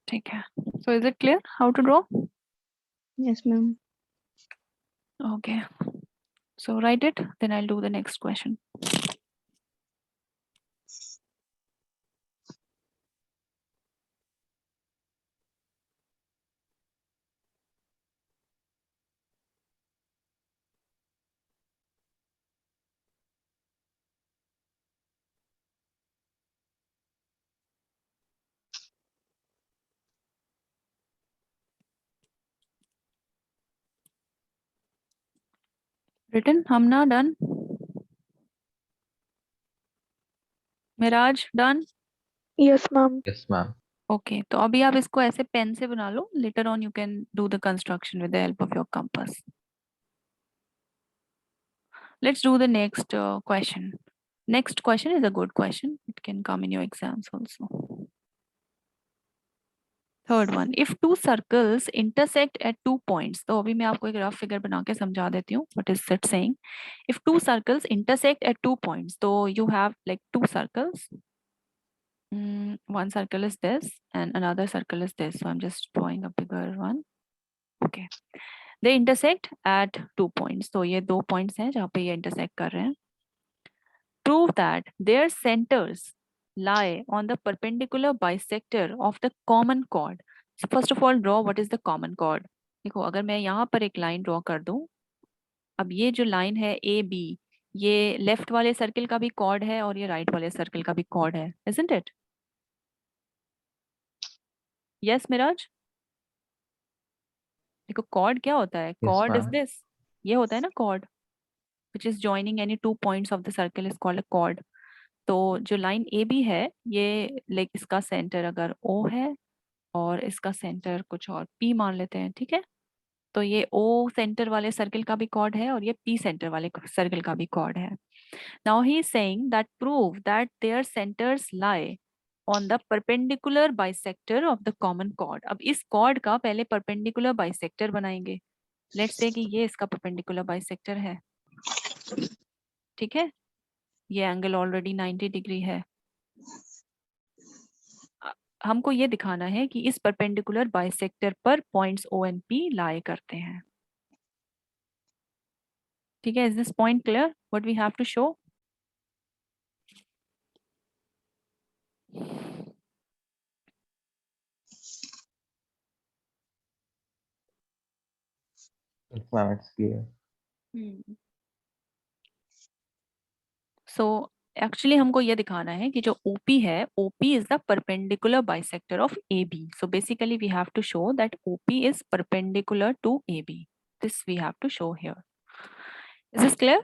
ठीक है, so is it clear how to draw? Yes, ma'am. Okay, so write it, then I'll do the next question। written, Hamna done, Miraj done. Yes, ma'am. Yes, ma'am. Okay, तो अभी आप इसको ऐसे pen से बना लो, later on you can do the construction with the help of your compass. Let's do the next question। Next question is a good question, it can come in your exams also। Third one, if two circles intersect at 2 points, तो अभी मैं आपको एक rough figure बना के समझा देती हूँ what is it saying. If two circles intersect at 2 points, तो you have like 2 circles, one circle is this and another circle is this, so I'm just drawing a bigger one। okay, they intersect at 2 points, तो ये 2 points हैं जहाँ पे ये intersect कर रहे हैं। prove that their centers lie on the perpendicular bisector of the common chord। So first of all draw what is the common chord। देखो, अगर मैं यहाँ पर एक लाइन ड्रॉ कर दूं, अब ये जो लाइन है ए बी, ये लेफ्ट वाले सर्किल का भी कॉर्ड है और ये राइट वाले सर्किल का भी कॉर्ड है, isn't it? यस मिराज? देखो कॉर्ड क्या होता है, Yes, cord is ma'am. This, ये होता है ना chord, which is joining any two points of the circle is called a chord. तो जो लाइन ए बी है, ये लाइक इसका सेंटर अगर ओ है और इसका सेंटर कुछ और पी मान लेते हैं, ठीक है, तो ये ओ सेंटर वाले सर्कल का भी कॉर्ड है और ये पी सेंटर वाले सर्कल का भी कॉर्ड है। Now he is saying that prove that there centres lie on the perpendicular bisector of the common chord. अब इस कॉर्ड का पहले परपेंडिकुलर बाइसेक्टर बनाएंगे। लेट्स से कि ये इसका परपेंडिकुलर बाइसेक्टर है, ठीक है, ये एंगल ऑलरेडी 90 डिग्री है। हमको ये दिखाना है कि इस परपेंडिकुलर बाइसेक्टर पर points O and P lie करते हैं, ठीक है। Is this point clear what we have to show? Yes, ma'am. It's clear. So actually हमको ये दिखाना है कि जो OP है, OP is the perpendicular bisector of AB। So basically we have to show that OP is perpendicular to AB। This we have to show here. Is this clear?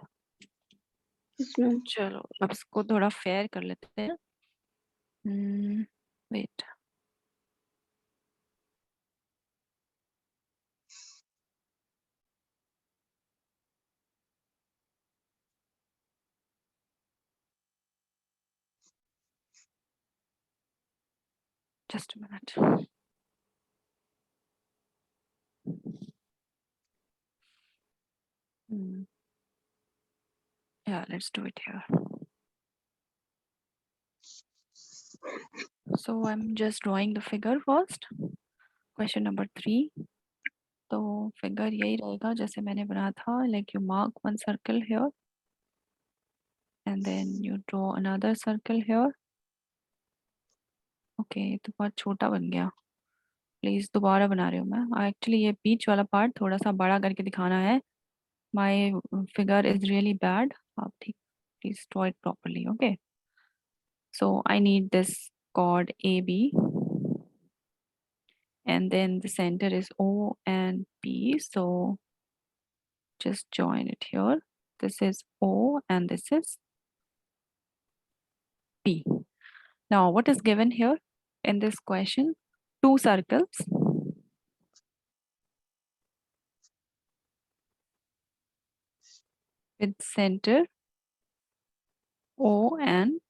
Yes, ma'am. चलो अब इसको थोड़ा fair कर लेते हैं। Wait, just a minute. Yeah, let's do it here. So I'm just drawing the figure first. Question number 3. तो figure यही रहेगा जैसे मैंने बनाया था, like you mark one circle here and then you draw another circle here. Okay तो बहुत छोटा बन गया, प्लीज दोबारा बना रही हूँ मैं। एक्चुअली ये बीच वाला पार्ट थोड़ा सा बड़ा करके दिखाना है। My figure is really bad, आप ठीक please draw it properly. Okay so I need this chord AB and then the center is O and P, so just join it here. This is O and this is P. Now what is given here in this question? Two circles with center O and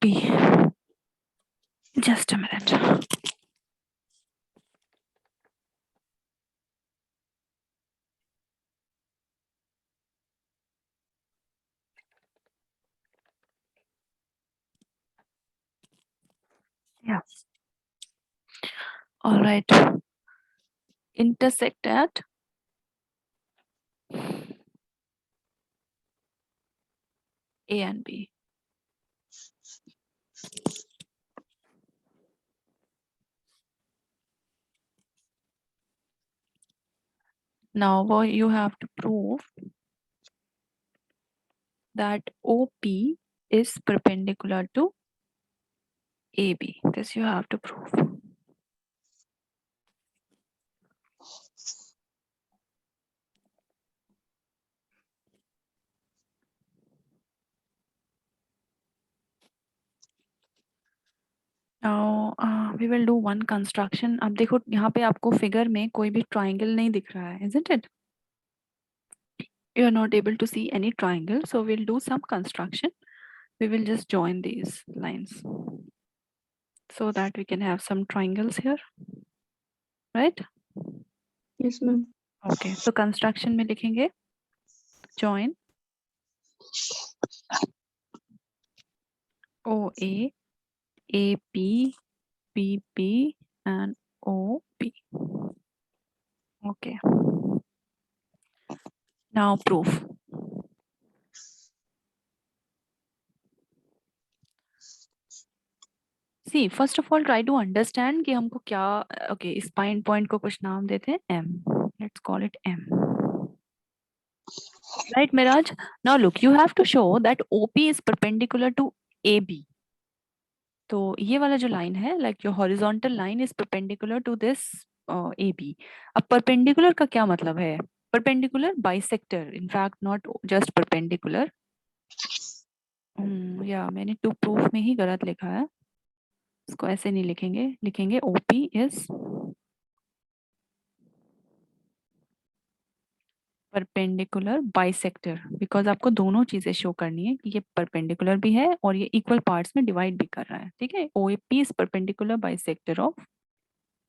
P. Just a minute. Yeah. All right. Intersect at A and B. Now what you have to prove that OP is perpendicular to AB. This you have to prove. Now we will do one construction. अब देखो यहाँ पे आपको figure में कोई भी triangle नहीं दिख रहा है, isn't it? You are not able to see any triangle, so we'll do some construction. We will just join these lines so that we can have some triangles here, right? Yes, ma'am. Okay, so construction में लिखेंगे join OA, AP, PP and OP. Okay. Now proof. See, first of all, try to understand कि हमको क्या, okay, इस point को कुछ नाम देते हैं M. Let's call it M. Right, Miraj? Now look, you have to show that OP is perpendicular to AB. तो ये वाला जो लाइन है, like your horizontal line is perpendicular to this A B. अब परपेंडिकुलर का क्या मतलब है? Perpendicular bisector, in fact not just perpendicular. या मैंने टू प्रूफ में ही गलत लिखा है, इसको ऐसे नहीं लिखेंगे, लिखेंगे OP is perpendicular bisector, because आपको दोनों चीजें शो करनी है कि ये परपेंडिकुलर भी है और ये इक्वल पार्ट्स में डिवाइड भी कर रहा है। ठीक है, OAP is perpendicular bisector of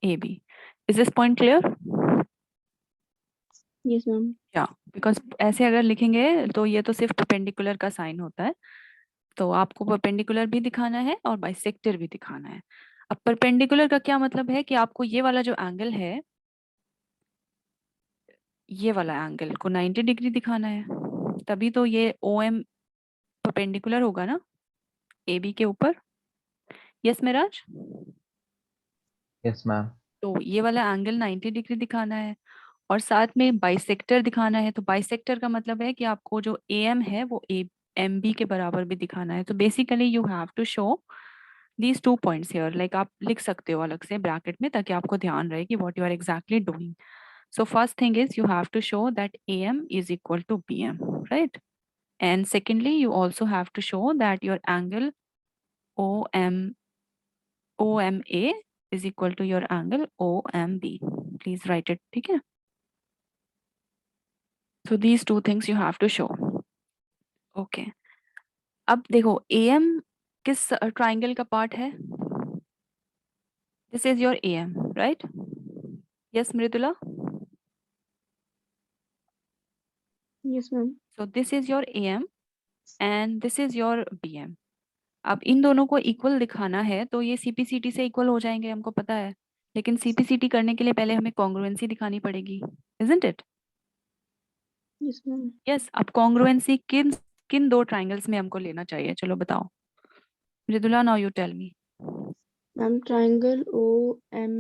A B. Is this point clear? Yes, ma'am. या बिकॉज ऐसे अगर लिखेंगे तो ये तो सिर्फ परपेंडिकुलर का साइन होता है, तो आपको परपेंडिकुलर भी दिखाना है और बाइसेक्टर भी दिखाना है। अब परपेंडिकुलर का क्या मतलब है कि आपको ये वाला जो एंगल है, ये वाला एंगल को 90 डिग्री दिखाना है, तभी तो ये ओ एम परपेंडिकुलर होगा ना ए बी के ऊपर। यस मेराज? Yes, ma'am. तो ये वाला एंगल 90 डिग्री दिखाना है और साथ में बाइसेक्टर दिखाना है। तो बाइसेक्टर का मतलब है कि आपको जो ए एम है वो ए एम बी के बराबर भी दिखाना है। तो basically you have to show these 2 points here, like आप लिख सकते हो अलग से ब्रैकेट में ताकि आपको ध्यान रहे कि what you are exactly doing. So first thing is you have to show that AM is equal to BM, right? And secondly, you also have to show that your angle OMA is equal to your angle OMB. Please write it, ठीक है? So these two things you have to show. Okay. अब देखो AM किस triangle का part है? This is your AM, right? Yes, Mridula? Yes, ma'am. So this is your AM and this is your BM. अब इन दोनों को equal दिखाना है तो ये सीपीसीटी से इक्वल हो जाएंगे, हमको पता है, लेकिन सीपीसीटी करने के लिए पहले हमें कॉन्ग्रुएंसी दिखानी पड़ेगी, isn't it? Yes, ma'am. Yes. अब कॉन्ग्रुएंसी किन किन दो ट्राइंगल्स में हमको लेना चाहिए, चलो बताओ। Mridula, now you tell me. Ma'am, triangle OM.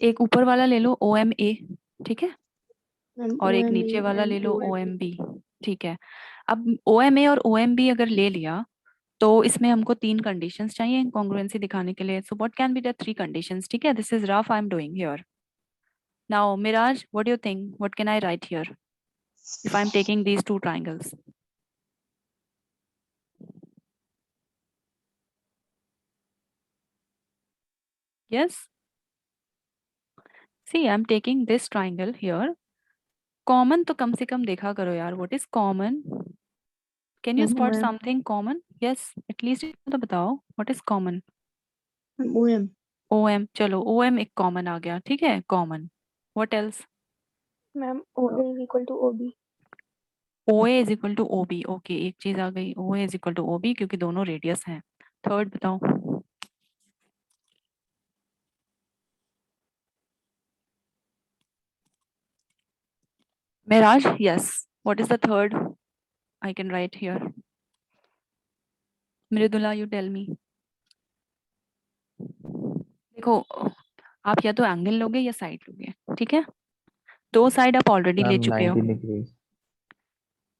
एक ऊपर वाला ले लो ओ एम ए, ठीक है, Ma'am, और एक OMA नीचे वाला ले and लो ओ OMB. एम बी, ठीक है। अब ओ एम ए और ओ एम बी अगर ले लिया तो इसमें हमको 3 कंडीशंस चाहिए कॉन्ग्रुएंसी दिखाने के लिए। So what can be the 3 conditions? ठीक है, this is rough I am doing here. Now, Miraj, what do you think? What can I write here if I'm taking these 2 triangles? Yes? See, I'm taking this triangle here. Common तो कम से कम देखा करो यार. What is common? Can you spot OM. something common? Yes, at least तो बताओ. What is common? Ma'am, OM. OM. चलो, OM एक common आ गया. ठीक है, common. What else? Ma'am, OA is equal to OB. OA is equal to OB. Okay, एक चीज आ गई. OA is equal to OB क्योंकि दोनों रेडियस हैं. थर्ड बताओ. Miraj, yes. What is the third I can write here? Mridula, you tell me. देखो, आप या तो एंगल लोगे या साइड लोगे, ठीक है? 2 साइड आप ऑलरेडी ले Ma'am, चुके हो. 90 degrees.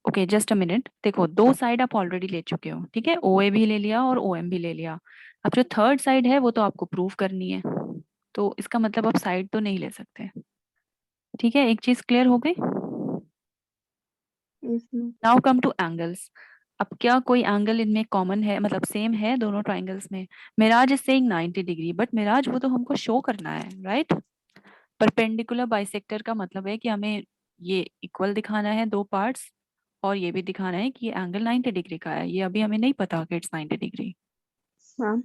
Okay, just a minute. देखो, 2 साइड आप ऑलरेडी ले चुके हो, ठीक है? ओ ए भी ले लिया और ओ एम भी ले लिया. अब जो थर्ड साइड है वो तो आपको प्रूव करनी है, तो इसका मतलब आप साइड तो नहीं ले सकते. ठीक है, एक चीज क्लियर हो गई. Yes, ma'am. Now come to angles. अब क्या कोई एंगल इनमें कॉमन है, मतलब सेम है दोनों ट्राइंगल्स में? Miraj is saying 90 degree, but Miraj वो तो हमको शो करना है, राइट? परपेंडिकुलर बाइसेक्टर का मतलब है कि हमें ये इक्वल दिखाना है 2 पार्ट्स और ये भी दिखाना है कि ये एंगल 90 डिग्री का है. ये अभी हमें नहीं पता कि it's 90 degree. Ma'am,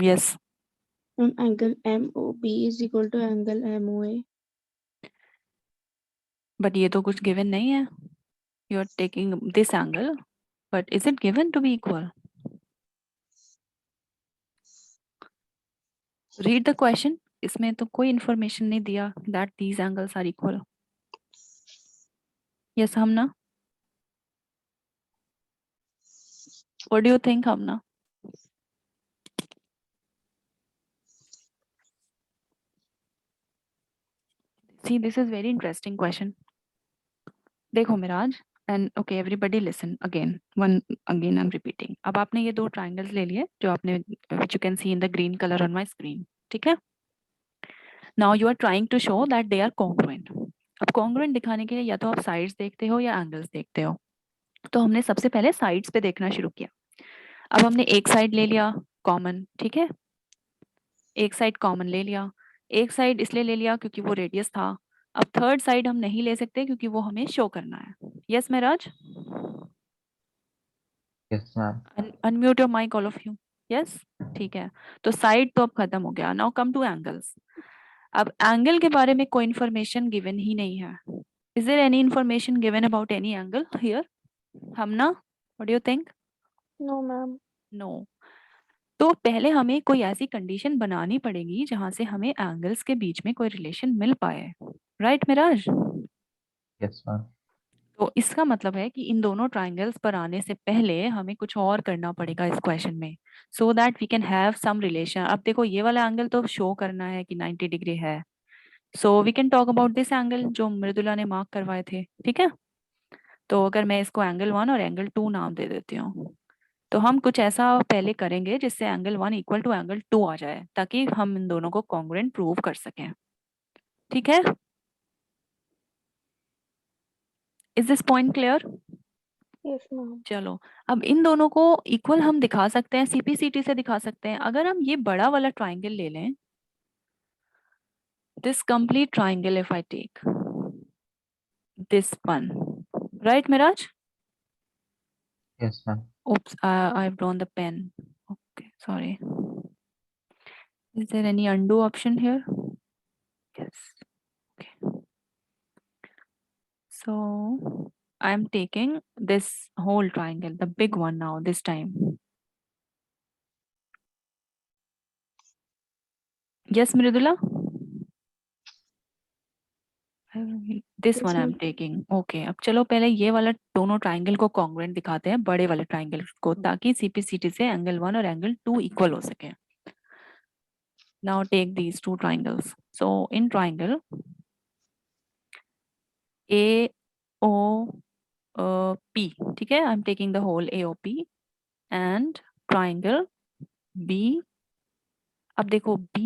yes. ma'am, angle MOB is equal to angle MOA. But ये तो कुछ गिवन नहीं है. You are taking this angle, but is it given to be equal? Read the question. इसमें तो कोई इंफॉर्मेशन नहीं दिया that these angles are equal. Yes Hamna, what do you think Hamna? See, this is very interesting question. देखो Miraj, and okay everybody listen again again I am repeating. अब आपने ये दो ट्राइंगल्स ले लिए जो आपने which you can see in the green colour on my screen, ठीक है। Now you are trying to show that they are congruent. अब कॉन्ग्रुएंट दिखाने के लिए या तो आप साइड्स देखते हो या एंगल्स देखते हो। तो हमने सबसे पहले साइड्स पे देखना शुरू किया। अब हमने एक साइड ले लिया कॉमन, ठीक है, एक साइड कॉमन ले लिया। एक साइड इसलिए ले लिया क्योंकि वो रेडियस था। अब थर्ड साइड हम नहीं ले सकते क्योंकि वो हमें शो करना है। Yes Maharaj, Yes, ma'am. Unmute your mic all of you. Yes, ठीक है। तो साइड तो अब खत्म हो गया। Now come to angles. अब एंगल के बारे में कोई इन्फॉर्मेशन गिवन ही नहीं है। Is there any information given about any angle here? Hamna, what do you think? No, ma'am. No. तो पहले हमें कोई ऐसी कंडीशन बनानी पड़ेगी जहां से हमें एंगल्स के बीच में कोई रिलेशन मिल पाए, राइट मिराज? Yes, ma'am. तो इसका मतलब है कि इन दोनों ट्राइंगल्स पर आने से पहले हमें कुछ और करना पड़ेगा इस क्वेश्चन में, so that we can have some relation. अब देखो ये वाला एंगल तो शो करना है कि 90 डिग्री है, so we can talk about this angle जो मृदुला ने मार्क करवाए थे, ठीक है। तो अगर मैं इसको एंगल 1 और एंगल 2 नाम दे देती हूँ, तो हम कुछ ऐसा पहले करेंगे जिससे एंगल 1 इक्वल टू एंगल 2 आ जाए, ताकि हम इन दोनों को कॉन्ग्रुएंट प्रूव कर सकें, ठीक है। Is this point clear? Yes, ma'am. चलो, अब इन दोनों को इक्वल हम दिखा सकते हैं, सीपीसीटी से दिखा सकते हैं। अगर हम ये बड़ा वाला ट्राइंगल ले लें, this complete triangle, if I take this one, right Miraj? Yes, ma'am. Oops, I've drawn the pen. Okay, sorry. Is there any undo option here? Yes. Okay. So I'm taking this whole triangle, the big one now, this time. Yes, Mridula? This Yes, one I'm ma'am. taking. Okay. अब चलो पहले ये वाला दोनों triangle को congruent दिखाते हैं, बड़े वाले ट्राइंगल को, ताकि सीपीसीटी से एंगल 1 और एंगल 2 इक्वल हो सके। Now take these two triangles. So in triangle AOP, ठीक है, I'm taking the whole AOP and triangle B। अब देखो B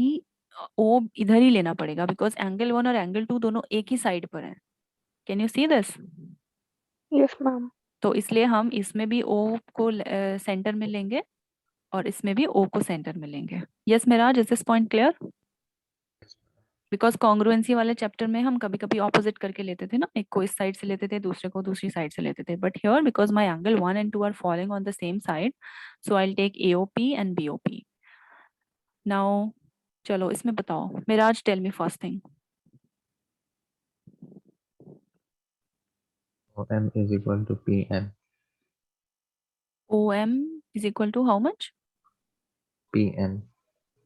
O इधर ही लेना पड़ेगा बिकॉज एंगल 1 और एंगल 2 दोनों एक ही साइड पर हैं। Can you see this? Yes, ma'am. तो इसलिए हम इसमें भी O को सेंटर में लेंगे और इसमें भी O को सेंटर में लेंगे। Yes Miraj, is this point clear? Because congruency वाले चैप्टर में हम कभी कभी ऑपोजिट करके लेते थे ना, एक को इस साइड से लेते थे, दूसरे को दूसरी साइड से लेते थे, but here because my angle 1 and 2 are following on the same side, so I will take AOP and BOP। Now चलो इसमें बताओ Miraj, tell me first thing. OM is equal to PM. OM is equal to how much? PM.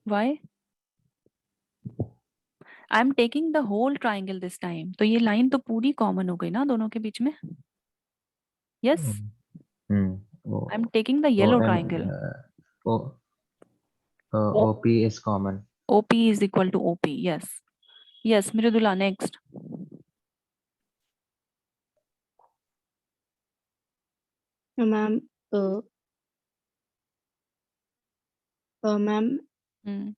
Why? I am taking the whole triangle this time, तो ये line तो पूरी common हो गई ना दोनों के बीच में। Yes, Hmm. I am taking the yellow OM, triangle. OP is common. OP is equal to OP. Yes. Yes, Mridula, next. Ma'am, ma'am, Hmm.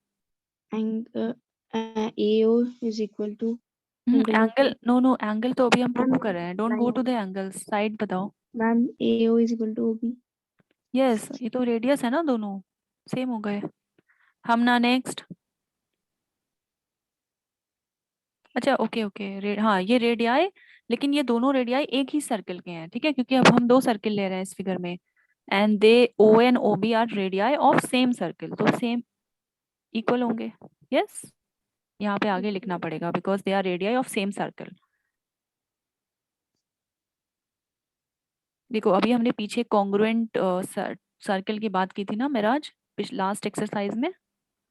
AO is equal to angle of angle no angle तो अभी हम prove Ma'am, कर रहे हैं। Don't go to the angles, side बताओ। ma'am, AO is equal to OB. यस, ये तो रेडियस है ना, दोनों सेम हो गए। हम ना नेक्स्ट। अच्छा ओके ओके, हाँ ये रेडियाई, लेकिन ये दोनों रेडियाई एक ही सर्कल के हैं, ठीक है, क्योंकि अब हम दो सर्कल ले रहे हैं इस फिगर में, and they O and OB are radii of same circle, तो सेम इक्वल होंगे। यस, यहाँ पे आगे लिखना पड़ेगा because they are radii of same circle. देखो अभी हमने पीछे कॉन्ग्रुएंट सर्कल की बात की थी ना मिराज, लास्ट एक्सरसाइज में।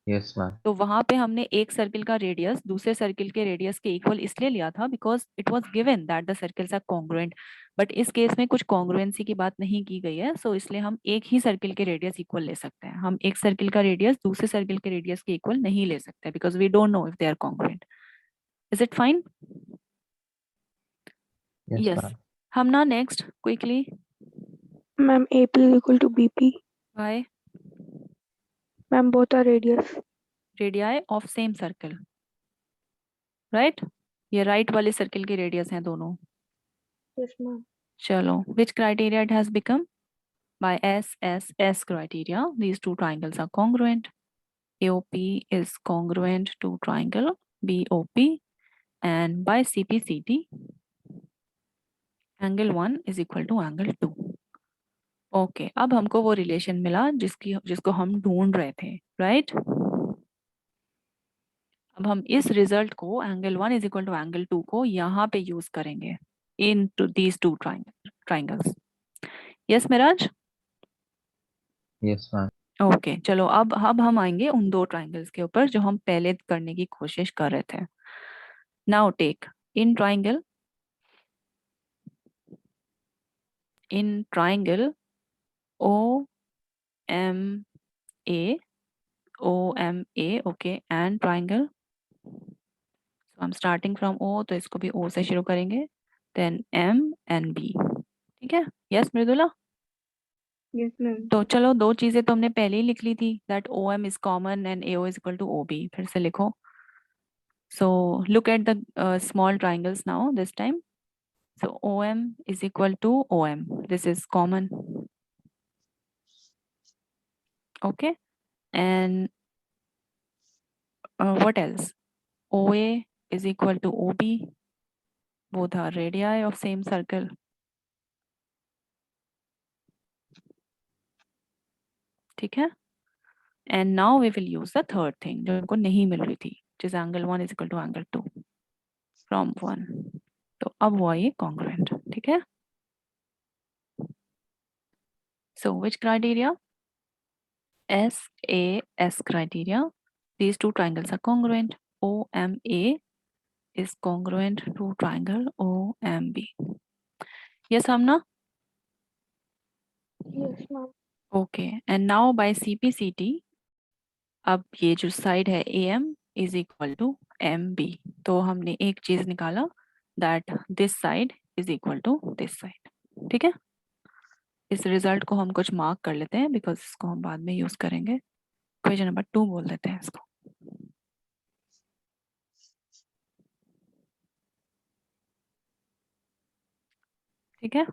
Yes, ma'am. तो वहां पे हमने एक सर्कल का रेडियस दूसरे सर्कल के रेडियस के इक्वल इसलिए लिया था because it was given that the circles are congruent, but इस केस में कुछ कॉन्ग्रुएंसी की बात नहीं की गई है, सो इसलिए हम एक ही सर्कल के रेडियस इक्वल ले सकते हैं। हम एक सर्कल का रेडियस दूसरे सर्कल के रेडियस के इक्वल नहीं ले सकते because we don't know if they are congruent. Is it fine? Yes, yes. ma'am. हम ना next quickly Ma'am, AP is equal to BP. By Ma'am, both are radius. Radii of same circle, right? ये right वाले circle की radius हैं दोनों. Yes, ma'am. चलो, which criteria it has become? By SSS criteria, these two triangles are congruent. AOP is congruent to triangle BOP, and by CPCT, angle 1 is equal to angle 2. Okay, अब हमको वो relation मिला जिसको हम ढूंढ रहे थे, राइट? अब हम इस रिजल्ट को angle 1 is equal to angle 2 को यहाँ पे यूज करेंगे into these two triangles. Yes Miraj? Yes, ma'am. Okay चलो, अब हम आएंगे उन दो ट्राइंगल्स के ऊपर जो हम पहले करने की कोशिश कर रहे थे. Now take in triangle O M A okay, and triangle. So I am starting from O, तो इसको भी O से शुरू करेंगे, देन M एंड B. ठीक है? यस मृदुला? Yes, ma'am. तो चलो, दो चीजें तो हमने पहले ही लिख ली थी, that OM is common and AO is equal to OB. फिर से लिखो. So look at the small triangles now this time. So OM is equal to OM. This is common. Okay. And what else? OA is equal to OB. Both are radii of same circle. ठीक है? And now we will use the third thing जो हमको नहीं मिल रही थी, which is angle 1 is equal to angle 2 from 1. तो अब हुआ ये congruent. ठीक है? So which criteria? SAS criteria. These two triangles are congruent. OMA is congruent to triangle OMB. Yes, Amna? Yes, ma'am. Okay. And now by CPCT, अब ये जो side है AM is equal to MB. तो हमने एक चीज निकाला, that this side is equal to this side. ठीक है? इस रिजल्ट को हम कुछ मार्क कर लेते हैं बिकॉज इसको हम बाद में यूज करेंगे. क्वेश्चन नंबर 2 बोल देते हैं इसको. ठीक है?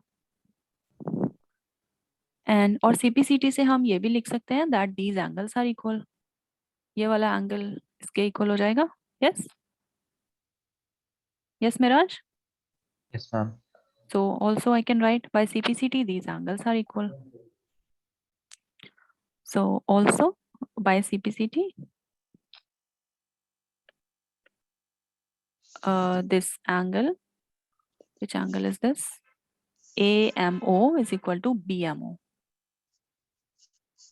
एंड और CPCT से हम ये भी लिख सकते हैं that these angles are equal. ये वाला एंगल इसके इक्वल हो जाएगा. Yes? Yes Miraj? Yes, ma'am. So also I can write by CPCT these angles are equal. So also by CPCT this angle, which angle is this? AMO is equal to BMO.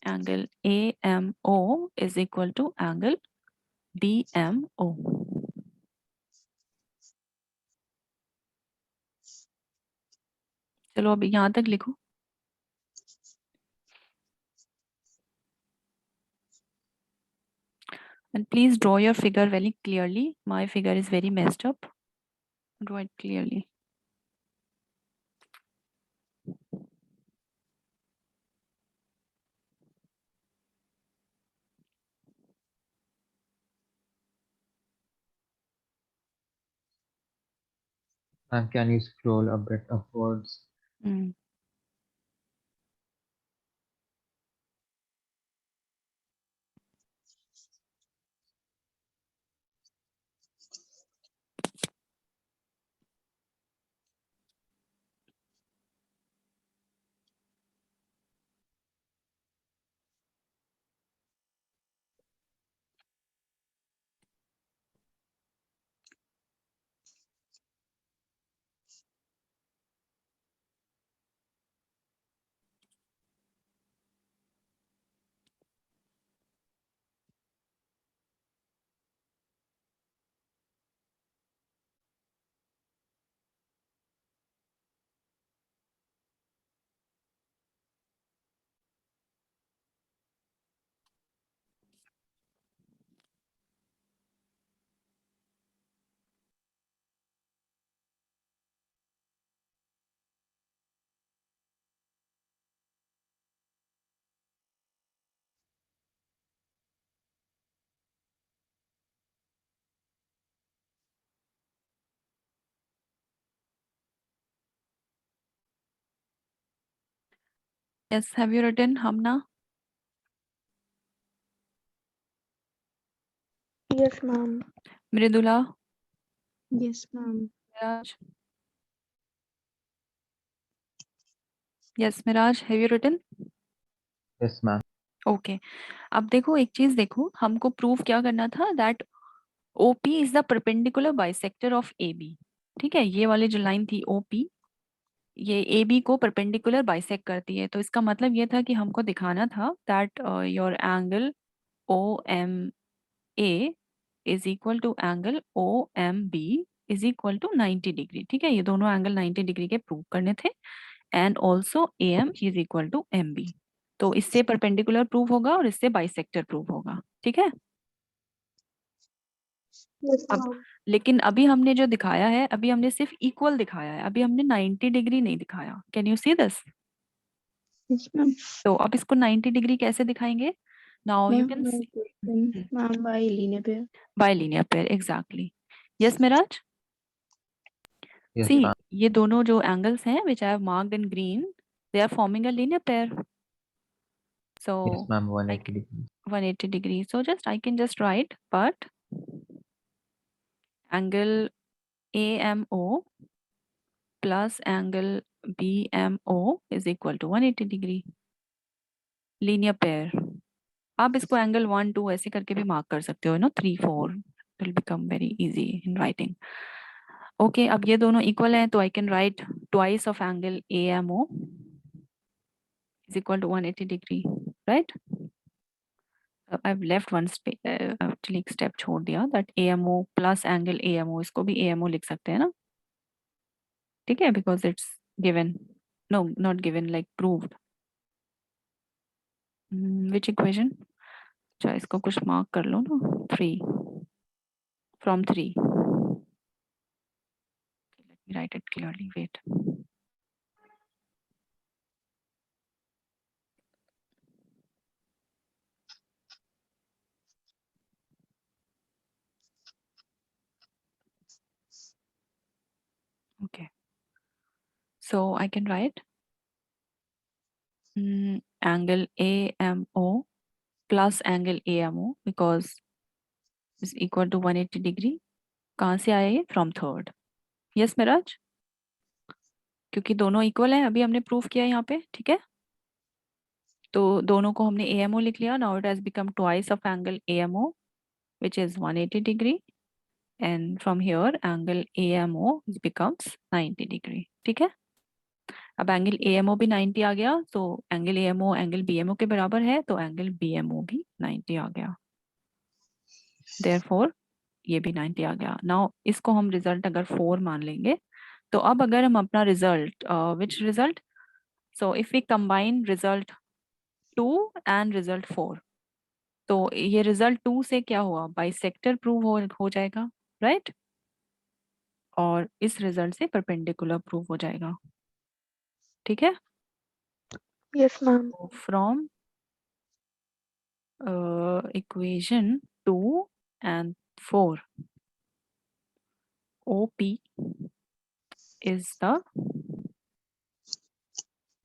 Angle AMO is equal to angle BMO. चलो अभी यहाँ तक लिखो. And please draw your figure very clearly. My figure is very messed up. Draw it clearly. Ma'am, can you scroll a bit upwards? Hmm. Yes, have you written, Hamna? Yes, ma'am. Mridula? Yes, ma'am. Miraj? Yes, Miraj, have you written? Yes, ma'am. Okay अब देखो एक चीज देखो, हमको prove क्या करना था that OP is the perpendicular bisector of AB। ठीक है, ये वाली जो लाइन थी OP, ये AB को परपेंडिकुलर बाइसेक्ट करती है। तो इसका मतलब ये था कि हमको दिखाना था that your angle OMA is equal to angle OMB is equal to 90 degree. ठीक है, ये दोनों एंगल 90 डिग्री के प्रूव करने थे। And also AM is equal to MB। तो इससे परपेंडिकुलर प्रूव होगा और इससे बाइसेक्टर प्रूव होगा। ठीक है, Yes, अब ma'am. लेकिन अभी हमने जो दिखाया है, अभी हमने सिर्फ इक्वल दिखाया है, अभी हमने 90 डिग्री नहीं दिखाया। Can you see this? Yes, ma'am. तो अब इसको 90 डिग्री कैसे दिखाएंगे? Now you Ma'am, can my question, ma'am, by linear pair. By linear pair. Exactly. Yes Miraj? Yes, see ma'am. ये दोनों जो एंगल्स हैं which I have marked in green, they are forming a linear pair. So Yes, ma'am. I 180 degrees. 180 degrees. So just I can just write, but angle AMO plus angle BMO is equal to 180 degree. Linear pair. आप इसको angle 1 2 ऐसे करके भी mark कर सकते हो ना, 3 4 will become very easy in writing. Okay, अब ये दोनों इक्वल हैं तो I can write twice of angle AMO is equal to 180 degree, right? I've left one actually एक step छोड़ दिया, that AMO plus angle AMO, इसको भी AMO लिख सकते हैं ना? ठीक है, because it's given, no not given, like proved. Which equation? अच्छा इसको कुछ मार्क कर लो ना, 3 from 3. Let me write it clearly, wait. Okay, so I can write angle AMO plus angle AMO because is equal to 180 degree. कहाँ से आया ये? From third. Yes Miraj? क्योंकि दोनों इक्वल हैं, अभी हमने प्रूफ किया यहाँ पे। ठीक है, तो दोनों को हमने AMO लिख लिया। Now it has become twice of angle AMO which is 180 degree, and from here angle AMO becomes 90 degree. ठीक है, अब एंगल AMO भी 90 आ गया, तो एंगल AMO एंगल BMO के बराबर है, तो एंगल BMO भी 90 आ गया। Therefore ये भी 90 आ गया। नाउ इसको हम रिजल्ट अगर 4 मान लेंगे, तो अब अगर हम अपना result which result, so if we combine result 2 and result 4, तो ये रिजल्ट 2 से क्या हुआ, बाइसेक्टर प्रूव हो जाएगा, राइट? और इस रिजल्ट से परपेंडिकुलर प्रूव हो जाएगा। ठीक है, Yes, ma'am. From equation 2 and 4, OP is the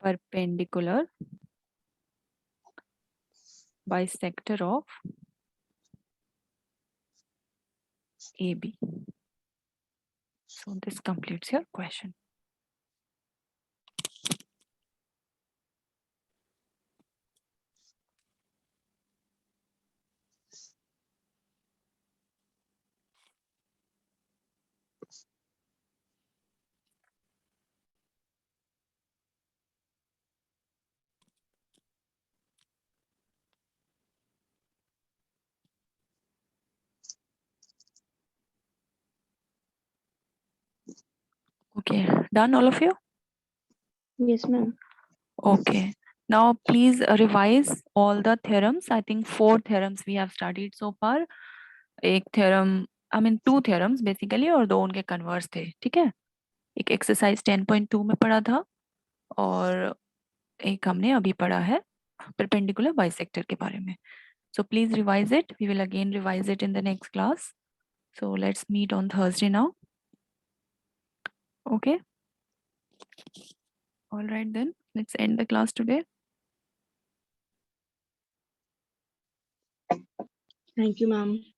perpendicular bisector of AB. So this completes your question. Okay, done all of you? Yes, ma'am. Okay. Now please revise all the theorems. I think 4 theorems we have studied so far. एक theorem, I mean 2 theorems basically, और 2 उनके converse थे। ठीक है, एक exercise 10.2 में पढ़ा था, और एक हमने अभी पढ़ा है perpendicular bisector के बारे में। So please revise it. We will again revise it in the next class. So let's meet on Thursday now. Okay. All right then. Let's end the class today. Thank you, ma'am.